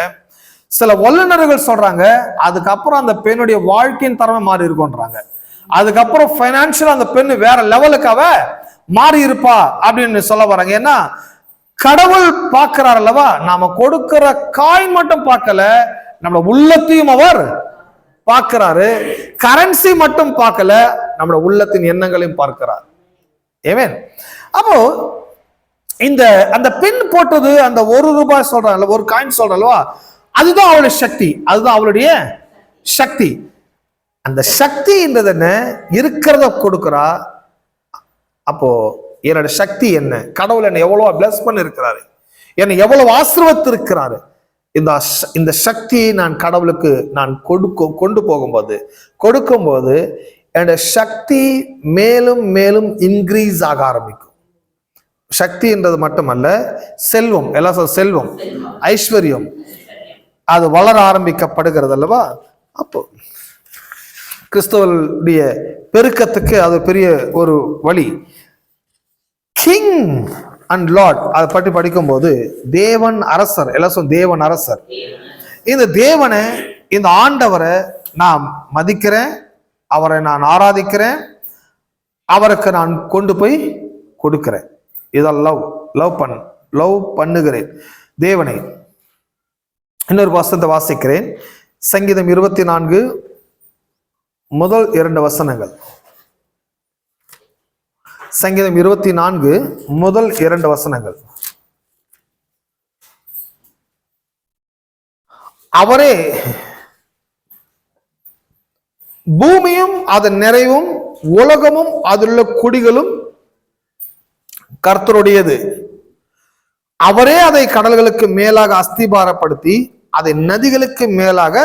சில வல்லுநர்கள் சொல்றாங்க அதுக்கப்புறம் அந்த பெண்ணுடைய வாழ்க்கையின் தரமே மாறி இருக்கும்ன்றாங்க. அதுக்கப்புறம் பைனான்சியல் அந்த பெண்ணு வேற லெவலுக்கு அவ மாறி இருப்பா அப்படின்னு சொல்ல வராங்க. ஏன்னா கடவுள் பார்க்கிறார் அல்லவா, நாம கொடுக்கிற காயின் மட்டும் பார்க்கல, நம்ம உள்ளத்தையும் அவர் பார்க்கிறாரு. கரன்சி மட்டும் பார்க்கல, நம்ம உள்ளத்தின் எண்ணங்களையும் பார்க்கிறார். ஏமேன். அப்போ இந்த அந்த பெண் போட்டது அந்த ₹1 சொல்றாங்கல்ல, ஒரு காயின் சொல்றல்வா, அதுதான் அவளுடைய சக்தி, அதுதான் அவளுடைய சக்தி. அந்த சக்தின்றது என்ன? இருக்கிறத கொடுக்கிறா. அப்போ என்னோட சக்தி என்ன? கடவுள் என்னை எவ்வளவு பிளஸ் பண்ணி இருக்கிறாரு, என்னை எவ்வளவு ஆசீர்வதித்து இருக்கிறாரு. இந்த சக்தியை நான் கடவுளுக்கு நான் கொண்டு போகும்போது கொடுக்கும்போது என்னோட சக்தி மேலும் மேலும் இன்க்ரீஸ் ஆக ஆரம்பிக்கும். சக்தின்றது மட்டுமல்ல, செல்வம், எல்லாம் செல்வம், ஐஸ்வர்யம் அது வளர ஆரம்பிக்கப்படுகிறது அல்லவா. அப்போ கிறிஸ்தவனுடைய பெருக்கத்துக்கு அது பெரிய ஒரு வழி. கிங் அண்ட் லார்ட் அதை பற்றி படிக்கும்போது தேவன் அரசர், எல்லாம் தேவன் அரசர். இந்த தேவனை, இந்த ஆண்டவரை நான் மதிக்கிறேன், அவரை நான் ஆராதிக்கிறேன், அவருக்கு நான் கொண்டு போய் கொடுக்கிறேன். இதெல்லாம் லவ் பண்ணுகிறேன் தேவனை. இன்னொரு வசனத்தை வாசிக்கிறேன். சங்கீதம் 24 முதல் 2 வசனங்கள். சங்கீதம் 24 முதல் 2 வசனங்கள். அவரே பூமியும் அதன் நிறைவும் உலகமும் அதிலுள்ள குடிகளும் கர்த்தருடையது. அவரே அதை கடல்களுக்கு மேலாக அஸ்திபாரப்படுத்தி அதை நதிகளுக்கு மேலாக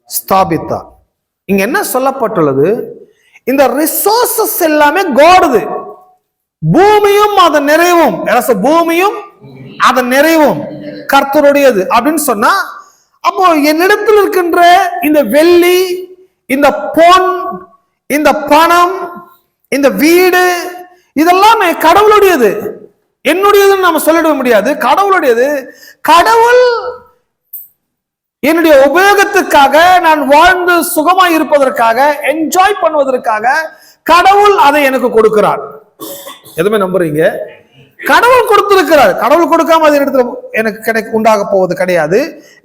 ஸ்தாபித்தார். இங்க என்ன சொல்லப்பட்டுள்ளது? இந்த ரிசோர்சஸ் எல்லாமே கோடுது. பூமியும் அதன் நிறைவும், பூமியும் அதன் நிறைவும் கர்த்தருடையது அப்படின்னு சொன்னா, அப்போ என்னிடத்தில் இருக்கின்ற இந்த வெள்ளி, இந்த பொன், இந்த பணம், இந்த வீடு, இதெல்லாமே கடவுளுடையது. என்னுடையதுன்னு நம்ம சொல்லிட முடியாது. கடவுளுடையது. கடவுள் என்னுடைய உபயோகத்துக்காக, நான் வாழ்ந்து சுகமாய் இருப்பதற்காக, என்ஜாய் பண்ணுவதற்காக கடவுள் அதை எனக்கு கொடுக்கிறார். எதுவுமே நம்புறீங்க? கடவுள் கொடுத்திருக்கிறார். கடவுள் கொடுக்காம அது இடத்துல எனக்கு உண்டாக போவது கிடையாது.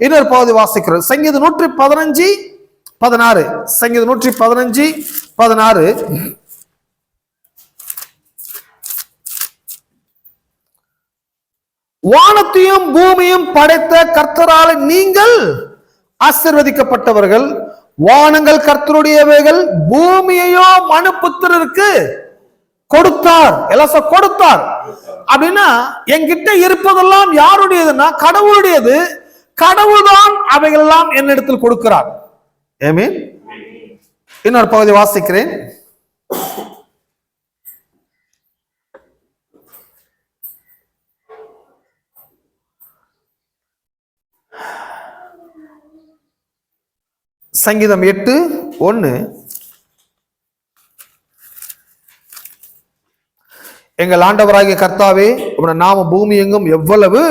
இன்னொரு பகுதி வாசிக்கிறோம். சங்கீதம் 115:16. சங்கீதம் 115:16. வானத்தையும் பூமியும் படைத்த கர்த்தரால் நீங்கள் ஆசீர்வதிக்கப்பட்டவர்கள். வானங்கள் கர்த்தருடையவைகள், பூமியையோ மனுபுத்திரருக்கு கொடுத்தார். எல்லாம் கொடுத்தார் அப்படின்னா, என்கிட்ட இருப்பதெல்லாம் யாருடையதுன்னா கடவுளுடையது. கடவுள் தான் அவைகள் எல்லாம் என்னிடத்தில் கொடுக்கிறார். ஆமென். இன்னொரு பகுதி வாசிக்கிறேன். சங்கீதம் 8:1. எங்கள் ஆண்டவராகிய கர்த்தாவே, உம்முடைய நாம பூமி எங்கும் எவ்வளவு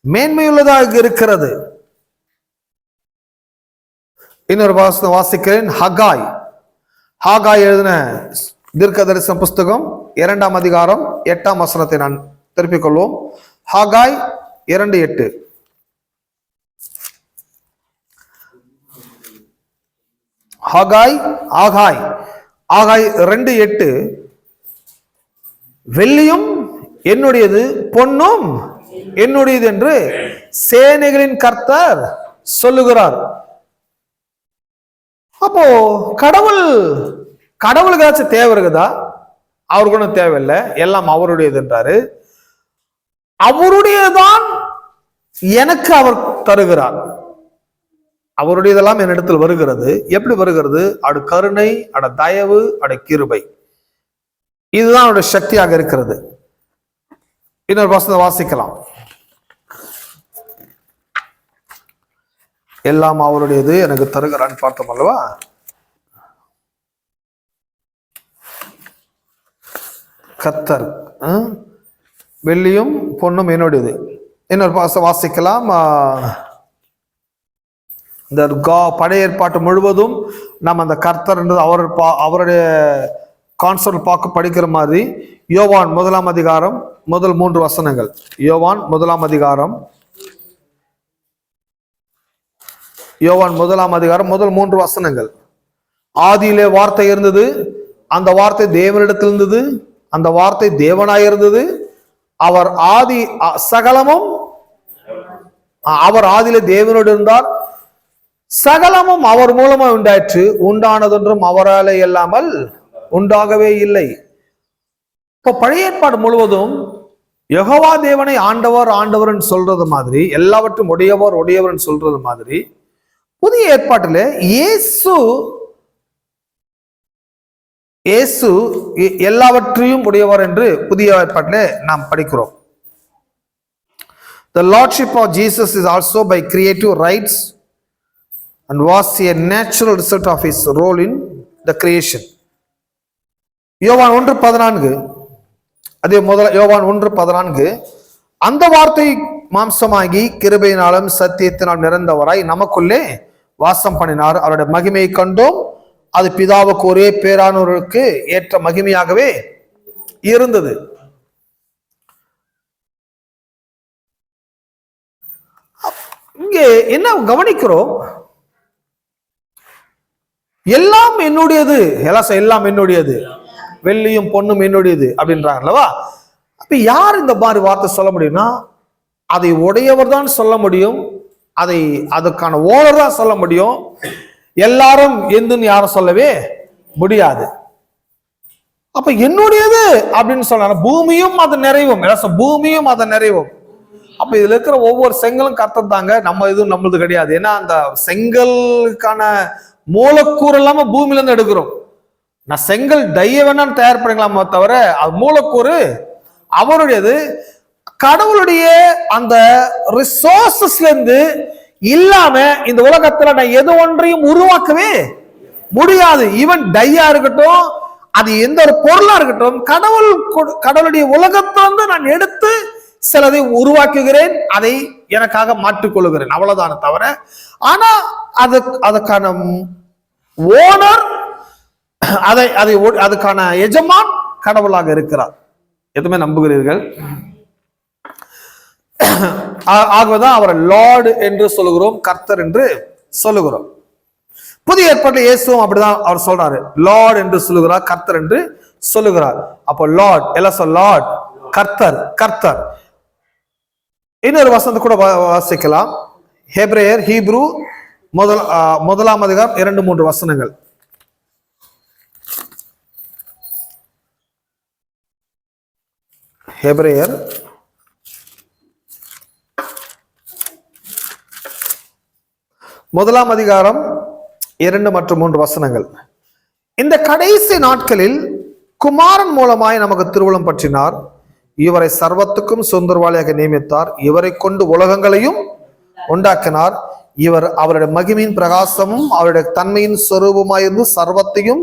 மேன்மையுள்ளதாக இருக்கிறது. இன்னொரு வாசிக்கிறேன். ஹகாய் எழுதின தீர்க்க தரிசன புஸ்தகம் 2ஆம் அதிகாரம் 8ஆம் வசனத்தை நான் திருப்பிக் கொள்வோம். ஹகாய் 2:8. ஆகாய் 2:8. வெள்ளியும் என்னுடையது, பொன்னும் என்னுடையது என்று சேனைகளின் கர்த்தர் சொல்லுகிறார். அப்போ கடவுளுக்கு ஏதாச்சும் தேவை இருக்குதா? அவருக்கு ஒன்றும் தேவையில்லை, எல்லாம் அவருடையது என்றாரு. அவருடையதான் எனக்கு அவர் தருகிறார். அவருடையதெல்லாம் என்னிடத்தில் வருகிறது. எப்படி வருகிறது? அடு கருணை, அட தயவு, அட கிருபை. இதுதான் அவருடைய சக்தியாக இருக்கிறது. இன்னொரு வசனத்தை வாசிக்கலாம். எல்லாம் அவருடையது எனக்கு தருகிறான்னு பார்த்தோம் அல்லவா? கர்த்தர் வெள்ளியும் பொன்னும் என்னுடையது. இன்னொரு வாசிக்கலாம். இந்த பழைய ஏற்பாட்டு முழுவதும் நம்ம அந்த கர்த்தர் அவருடைய கான்செப்ட் பார்க்க படிக்கிற மாதிரி யோவான் 1ஆம் அதிகாரம் முதல் 3 வசனங்கள். யோவான் 1ஆம் அதிகாரம் முதல் 3 வசனங்கள். ஆதியிலே வார்த்தை இருந்தது, அந்த வார்த்தை தேவனிடத்தில் இருந்தது, அந்த வார்த்தை தேவனாய் இருந்தது. அவர் ஆதியிலே தேவனோடு இருந்தார். சகலமும் அவர் மூலமா உண்டாயிற்று, உண்டானதொன்றும் அவராலே இல்லாமல் உண்டாகவே இல்லை. இப்போ பழைய ஏற்பாடு முழுவதும் யெகோவா தேவனை ஆண்டவர் சொல்றது மாதிரி, எல்லாவற்றும் உடையவர் சொல்றது மாதிரி, புதிய ஏற்பாட்டில் இயேசு எல்லாவற்றையும் உடையவர் என்று புதிய ஏற்பாட்டில் நாம் படிக்கிறோம். The lordship of Jesus is also by creative rights and was a natural result of his role in the creation. யோவான் 1:14. அதே யோவான் 1:14. அந்த வார்த்தை மாம்சமாகி கிருபையினாலும் சத்தியத்தினால் நிறைந்தவராய் நமக்குள்ளே வாசம் பண்ணினார். அவருடைய மகிமையை கண்டோம். அது பிதாவுக்கு ஒரே பேரானவருக்கு ஏற்ற மகிமையாகவே இருந்தது. இங்கே என்ன கவனிக்கிறோம்? எல்லாம் என்னுடையது, எல்லாம் என்னுடையது, வெள்ளியும் பொன்னும் என்னுடையது அப்படின்றாங்கல்லவா? அப்ப யார் இந்த மாதிரி வார்த்தை சொல்ல முடியும்னா, அதை உடையவர் தான் சொல்ல முடியும், அதுக்கான ஓனர் தான் சொல்ல முடியும். எல்லாரும் எந்துன்னு யாரும் சொல்லவே முடியாது. அப்ப என்னுடையது அப்படின்னு சொல்ல, பூமியும் அது நிறைவும், பூமியும் அது நிறைவும். அப்ப இதுல இருக்கிற ஒவ்வொரு செங்கலும் கர்த்தர் தாங்க, நம்ம எதுவும் நம்மளது கிடையாது. ஏன்னா அந்த செங்கலுக்கான மூலக்கூறு இல்லாம பூமியில இருந்து எடுக்கிறோம். நான் செங்கல் டைய வேணான்னு தயார் பண்ணிக்கலாமா தவிர அது மூலக்கூறு அவருடையது. கடவுளுடைய அந்த ரிசோர்சஸ்ல இருந்து இல்லாம இந்த உலகத்துல நான் எது ஒன்றையும் உருவாக்கவே முடியாது. ஈவன் டையா இருக்கட்டும், அது எந்த ஒரு பொருளா இருக்கட்டும், கடவுளுடைய உலகத்திலிருந்து நான் எடுத்து சிலதை உருவாக்குகிறேன், அதை எனக்காக மாற்றிக்கொள்ளுகிறேன், அவ்வளவுதான தவிர. ஆனா அதுக்கான ஓனர், அதுக்கான எஜமான் கடவுளாக இருக்கிறார். எதுவுமே நம்புகிறீர்கள்? ஆகவேதான் அவரை லார்டு என்று சொல்லுகிறோம், கர்த்தர் என்று சொல்லுகிறோம். புதிய ஏற்பாட்டில் இயேசுவும் அப்படிதான் அவர் சொல்றாரு, லார்ட் என்று சொல்லுகிறார், கர்த்தர் என்று சொல்லுகிறார். அப்போ லார்ட் எல்லாம் லார்ட், கர்த்தர் கர்த்தர். இன்னொரு வசனத்தை கூட வாசிக்கலாம். ஹெப்ரேயர், ஹீப்ரு முதலாம் அதிகாரம் 2-3 வசனங்கள். ஹெப்ரேயர் முதலாம் அதிகாரம் 2 மற்றும் 3 வசனங்கள். இந்த கடைசி நாட்களில் குமாரன் மூலமாய் நமக்கு திருவுளம் பற்றினார். இவரை சர்வத்துக்கும் சுதந்திரவாளியாக நியமித்தார். இவரை கொண்டு உலகங்களையும் உண்டாக்கினார். இவர் அவருடைய மகிமையின் பிரகாசமும் அவருடைய தன்மையின் சொரூபமாயிருந்து சர்வத்தையும்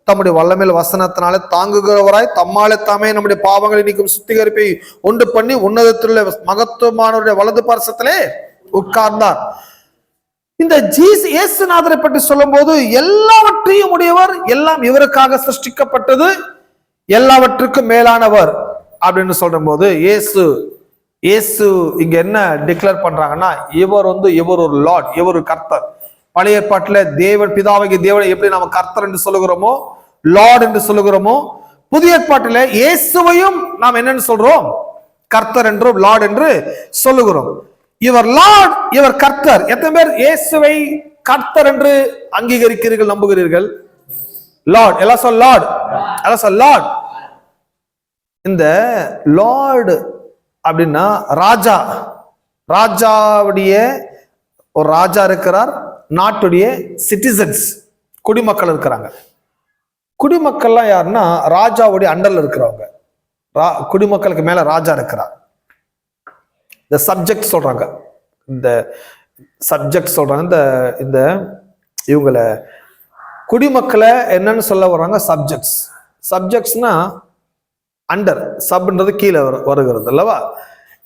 தம்முடைய வல்லமையில் வசனத்தினாலே தாங்குகிறவராய் தம்மாலே தாமே நம்முடைய பாவங்களை நீக்கும் சுத்திகரிப்பை உண்டு பண்ணி உன்னதத்திலுள்ள மகத்துவமானவருடைய வலது பார்சத்திலே உட்கார்ந்தார். இந்த இயேசுநாதரை பற்றி சொல்லும் போது எல்லாவற்றையும் உடையவர், எல்லாம் இவருக்காக சிருஷ்டிக்கப்பட்டது, எல்லாவற்றுக்கும் மேலானவர் அப்படின்னு சொல்லும் போது இயேசு இங்க என்ன டிக்ளேர் பண்றாங்கன்னா, இவர் ஒரு லார்ட், இவர் ஒரு கர்த்தர். பழைய ஏற்பாட்டில் தேவன் பிதாவாகிய தேவனை எப்படி நம்ம கர்த்தர் என்று சொல்லுகிறோமோ, லார்ட் என்று சொல்லுகிறோமோ, புதிய ஏற்பாட்டில் இயேசுவையும் நாம் என்னன்னு சொல்றோம், கர்த்தர் என்றும் லார்ட் என்று சொல்லுகிறோம். இவர் லார்ட், இவர் கர்த்தர். எத்தனை பேர் இயேசுவை கர்த்தர் என்று அங்கீகரிக்கிறீர்கள், நம்புகிறீர்கள்? லார்ட் எல்லாம் சொல், லார்ட் எல்லாம் சொல், லார்ட். இந்த லார்டு அப்படின்னா ராஜாவுடைய ஒரு ராஜா இருக்கிறார், நாட்டுடைய சிட்டிசன்ஸ் குடிமக்கள் இருக்கிறாங்க. குடிமக்கள்லாம் யாருன்னா ராஜாவுடைய அண்டர்ல இருக்கிறவங்க. குடிமக்களுக்கு மேல ராஜா இருக்கிறார். இந்த சப்ஜெக்ட் சொல்றாங்க, இந்த சப்ஜெக்ட் சொல்றாங்க. இந்த இவங்களை குடிமக்களை என்னன்னு சொல்ல வர்றாங்க, சப்ஜெக்ட்ஸ்னா அண்டர், சப்ன்றது கீழே வருகிறது அல்லவா.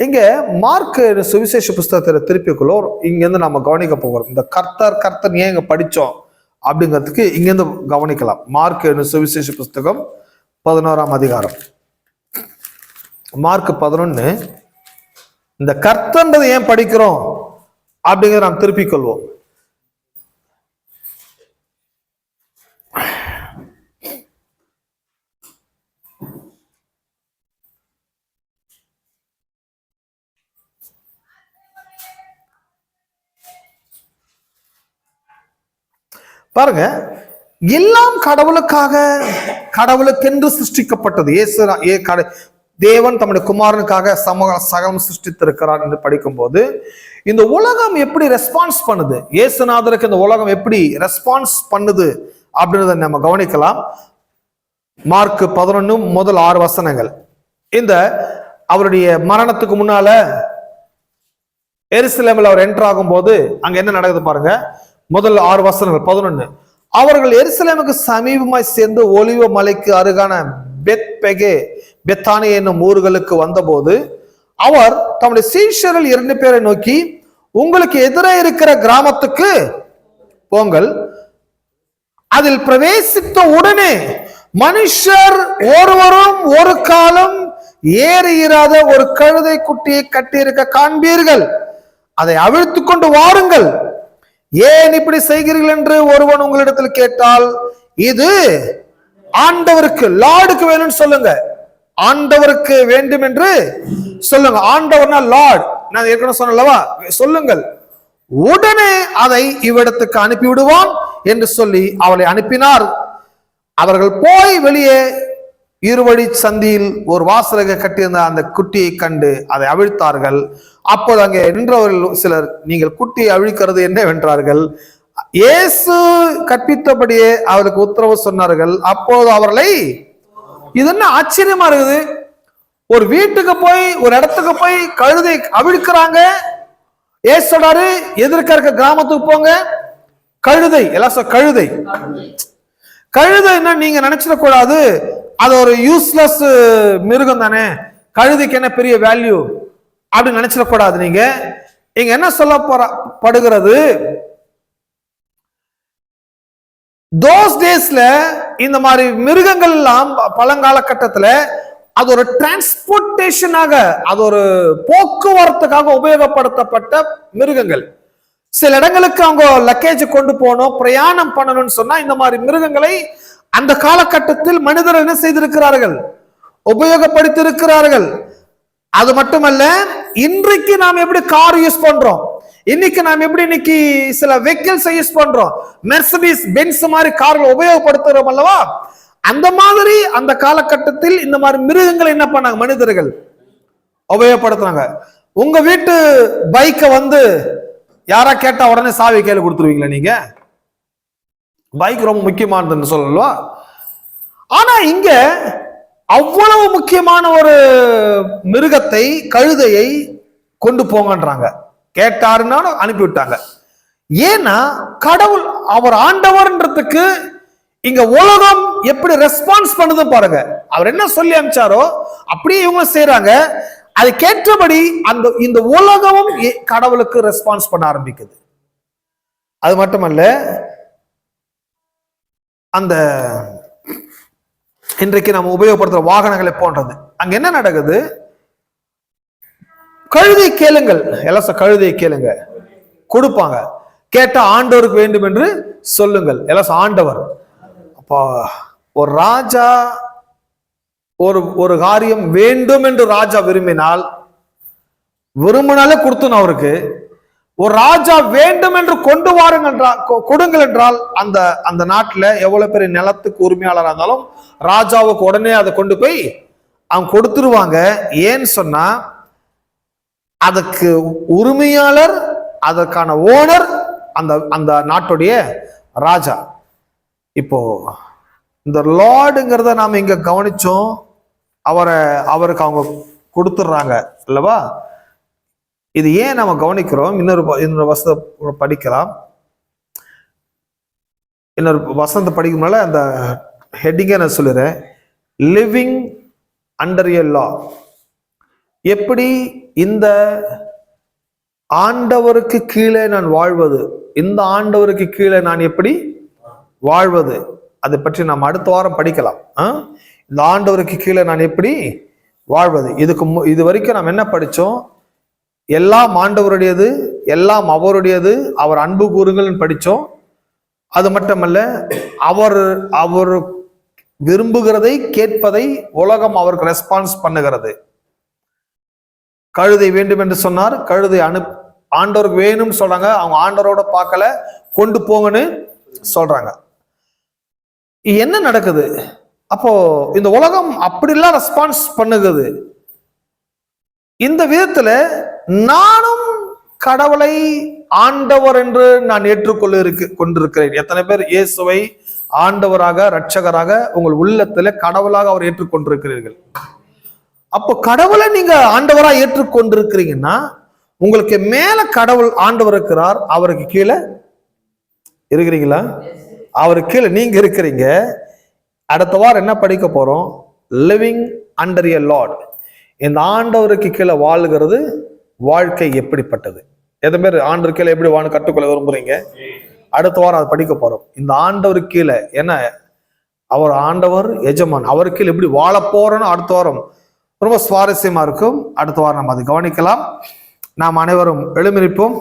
இங்க மார்க் சுவிசேஷ புஸ்தகத்தில் திருப்பிக்குள்ள இங்கிருந்து நம்ம கவனிக்க போகிறோம். இந்த கர்த்தர் ஏன் இங்க படிச்சோம் அப்படிங்கிறதுக்கு இங்கிருந்து கவனிக்கலாம். மார்க் சுவிசேஷ புஸ்தகம் 11ஆம் அதிகாரம், மார்க் 11. இந்த கர்த்தர்ன்றது ஏன் படிக்கிறோம் அப்படிங்கிறத நாம் திருப்பிக் கொள்வோம். பாருங்க, எல்லாம் கடவுளுக்கென்று சிருஷ்டிக்கப்பட்டது. தேவன் தம்முடைய குமாரனுக்காக சகலம் சிருஷ்டித்திருக்கிறார் என்று படிக்கும் போது இந்த உலகம் எப்படி ரெஸ்பான்ஸ் பண்ணுது, இயேசுநாதருக்கு இந்த உலகம் எப்படி ரெஸ்பான்ஸ் பண்ணுது அப்படின்றத நம்ம கவனிக்கலாம். மார்க் 11 முதல் 6 வசனங்கள். இந்த அவருடைய மரணத்துக்கு முன்னால எருசலேமில் அவர் என்டர் ஆகும் போது அங்க என்ன நடக்குது பாருங்க. முதல் 6 வசனங்கள். 11. அவர்கள் எருசலேமுக்கு சமீபமாய் சேர்ந்து ஒலிவ மலைக்கு அருகான பெத்தானி என்னும் ஊர்களுக்கு வந்தபோது அவர் தம்முடைய சீஷரில் 2 பேரை நோக்கி, உங்களுக்கு எதிரே இருக்கிற கிராமத்துக்கு போங்கள். அதில் பிரவேசித்த உடனே மனுஷர் ஒருவரும் ஒரு காலம் ஏறியிராத ஒரு கழுதை குட்டியை கட்டியிருக்க காண்பீர்கள். அதை அவிழ்த்து கொண்டு வாருங்கள். ஏன் இப்படி செய்கிறீர்கள் என்று ஒருவன் உங்களிடத்தில் கேட்டால், இது ஆண்டவருக்கு, லார்டுக்கு வேணும்னு சொல்லுங்க. ஆண்டவருக்கு வேண்டும் என்று சொல்லுங்க. ஆண்டவர்னா லார்ட், நான் ஏற்கனவே சொன்னல்லவா, சொல்லுங்கள். உடனே அதை இவ்விடத்துக்கு அனுப்பி விடுவான் என்று சொல்லி அவளை அனுப்பினார். அவர்கள் போய் வெளியே இருவழி சந்தியில் ஒரு வாசலக கட்டியிருந்த அந்த குட்டியை கண்டு அதை அவிழ்த்தார்கள். அப்போது அங்கே நின்றவர்கள் சிலர், நீங்கள் குட்டியை அவிழ்க்கிறது என்ன வென்றார்கள். இயேசு கற்பித்தபடியே அவருக்கு உத்தரவு சொன்னார்கள். அப்போது அவர்களை, இது என்ன ஆச்சரியமா இருக்குது, ஒரு வீட்டுக்கு போய் ஒரு இடத்துக்கு போய் கழுதை அவிழ்க்கிறாங்க. ஏசு சொல்றாரு, எதிர்க்க இருக்க கிராமத்துக்கு போங்க, கழுதை, எல்லாம் கழுதை கழுதைன்னா நீங்க நினைச்சிடக்கூடாது அது ஒரு யூஸ்லெஸ் மிருகம் தானே, கழுதைக்கு என்ன பெரிய வேல்யூ அப்படின்னு நினைச்சிடக்கூடாது. நீங்க இங்க என்ன சொல்ல படுகிறது, தோஸ் டேஸ்ல இந்த மாதிரி மிருகங்கள் எல்லாம் பழங்காலகட்டத்துல அது ஒரு டிரான்ஸ்போர்டேஷனாக, அது ஒரு போக்குவரத்துக்காக உபயோகப்படுத்தப்பட்ட மிருகங்கள். சில இடங்களுக்கு அவங்க லக்கேஜ் கொண்டு போகணும், பிரயாணம் பண்ணணும்னு சொன்னா இந்த மாதிரி மிருகங்களை அந்த காலகட்டத்தில் மனிதர்கள் என்ன செய்திருக்கிறார்கள், உபயோகப்படுத்தியிருக்கிறார்கள். அது மட்டுமல்ல, இன்றைக்கு நாம் எப்படி கார் யூஸ் பண்றோம், இன்னைக்கு நாம் எப்படி இன்னைக்கு சில வெஹிக்கிள்ஸ் யூஸ் பண்றோம், மெர்சிடிஸ் பென்ஸ் மாதிரி கார்கள் உபயோகப்படுத்துறோம் அல்லவா, அந்த மாதிரி அந்த காலகட்டத்தில் இந்த மாதிரி மிருகங்களை என்ன பண்ணாங்க, மனிதர்கள் உபயோகப்படுத்துறாங்க. உங்க வீட்டு பைக்கை வந்து யாரா கேட்டா உடனே சாவி கையில கொடுத்துருவீங்களா? நீங்க பைக் ரொம்ப முக்கியமானதுன்னு சொல்லலாம். ஆனா இங்க அவ்வளவு முக்கியமான ஒரு மிருகத்தை, கழுதையை கொண்டு போங்கன்றாங்க. கேட்டாருன்னாலும் அனுப்பிவிட்டாங்க. ஏன்னா கடவுள் அவர் ஆண்டவர்ன்றதுக்கு இங்க உலகம் எப்படி ரெஸ்பான்ஸ் பண்ணுது பாருங்க. அவர் என்ன சொல்லி அனுப்பிச்சாரோ அப்படியே இவங்க செய்யறாங்க. அதுக்கேற்றபடி அந்த இந்த உலகமும் கடவுளுக்கு ரெஸ்பான்ஸ் பண்ண ஆரம்பிக்குது. அது மட்டுமல்ல, அந்த இன்றைக்கு நம்ம உபயோகப்படுத்துற வாகனங்களை போன்றது, அங்க என்ன நடக்குது, கழுதை கேளுங்கள், எல்லாம் கழுதை கேளுங்க கொடுப்பாங்க, கேட்டா ஆண்டவருக்கு வேண்டும் என்று சொல்லுங்கள், எல்லாம் ஆண்டவர். அப்போ ஒரு ராஜா ஒரு காரியம் வேண்டும் என்று ராஜா விரும்பினாலே கொடுத்தணும் அவருக்கு. ஒரு ராஜா வேண்டும் என்று கொண்டு வாருங்கள் கொடுங்கள் என்றால் அந்த அந்த நாட்டுல எவ்வளவு பெரிய நிலத்துக்கு உரிமையாளராக இருந்தாலும் ராஜாவுக்கு உடனே அதை கொண்டு போய் அவங்க கொடுத்துருவாங்க. ஏன்னு சொன்னா அதுக்கு உரிமையாளர், அதற்கான ஓனர் அந்த அந்த நாட்டுடைய ராஜா. இப்போ இந்த லார்டுங்கிறத நாம இங்க கவனிச்சோம், அவருக்கு அவங்க கொடுத்துடுறாங்க அல்லவா. இது ஏன் நம்ம கவனிக்கிறோம், இன்னொரு வசனத்தை படிக்கலாம். இன்னொரு வசனத்தை படிக்கிறதுனால அந்த ஹெட்டிங்கை நான் சொல்லுறேன், லிவிங் அண்டர் எ லா. எப்படி இந்த ஆண்டவருக்கு கீழே நான் வாழ்வது, இந்த ஆண்டவருக்கு கீழே நான் எப்படி வாழ்வது, அதை பற்றி நாம் அடுத்த வாரம் படிக்கலாம். இந்த ஆண்டவருக்கு கீழே நான் எப்படி வாழ்வது, இது வரைக்கும் நாம் என்ன படிச்சோம், எல்லாம் ஆண்டவருடையது, எல்லாம் அவருடையது, அவர் அன்பு கூறுங்கள் படிச்சோம். அது மட்டுமல்ல, அவர் விரும்புகிறதை கேட்பதை உலகம் அவருக்கு ரெஸ்பான்ஸ் பண்ணுகிறது. கழுதை வேண்டும் என்று சொன்னார், கழுதை ஆண்டவருக்கு வேணும்னு சொல்றாங்க, அவங்க ஆண்டவரோட பார்க்கல, கொண்டு போங்கன்னு சொல்றாங்க. என்ன நடக்குது அப்போ? இந்த உலகம் அப்படிலாம் ரெஸ்பான்ஸ் பண்ணுகிறது. இந்த விதத்துல நானும் கடவுளை ஆண்டவர் என்று நான் கொண்டிருக்கிறேன். எத்தனை பேர் இயேசுவை ஆண்டவராக, இரட்சகராக உங்கள் உள்ளத்துல கடவுளாக அவர் ஏற்றுக்கொண்டிருக்கிறீர்கள்? அப்போ கடவுளை நீங்க ஆண்டவரா ஏற்றுக்கொண்டிருக்கிறீங்கன்னா உங்களுக்கு மேல கடவுள் ஆண்டவர் இருக்கிறார், அவருக்கு கீழே இருக்கிறீங்களா? அவருக்கு கீழே நீங்க இருக்கிறீங்க. அடுத்த வாரம் என்ன படிக்க போறோம், லிவிங் அண்டர் எ லார்ட். இந்த ஆண்டவருக்கு கீழே வாழ்கிறது வாழ்க்கை எப்படிப்பட்டது, எத்தனை பேர் ஆண்டவர் கீழே எப்படி வாழ கற்றுக்கொள்ள விரும்புறீங்க? அடுத்த வாரம் அதை படிக்க போறோம். இந்த ஆண்டவருக்கு கீழே என்ன, அவர் ஆண்டவர் எஜமான், அவருக்கு கீழே எப்படி வாழ போறோன்னு அடுத்த வாரம் ரொம்ப சுவாரஸ்யமா இருக்கும். அடுத்த வாரம் நம்ம அதை கவனிக்கலாம். நாம் அனைவரும் எழுந்திருப்போம்.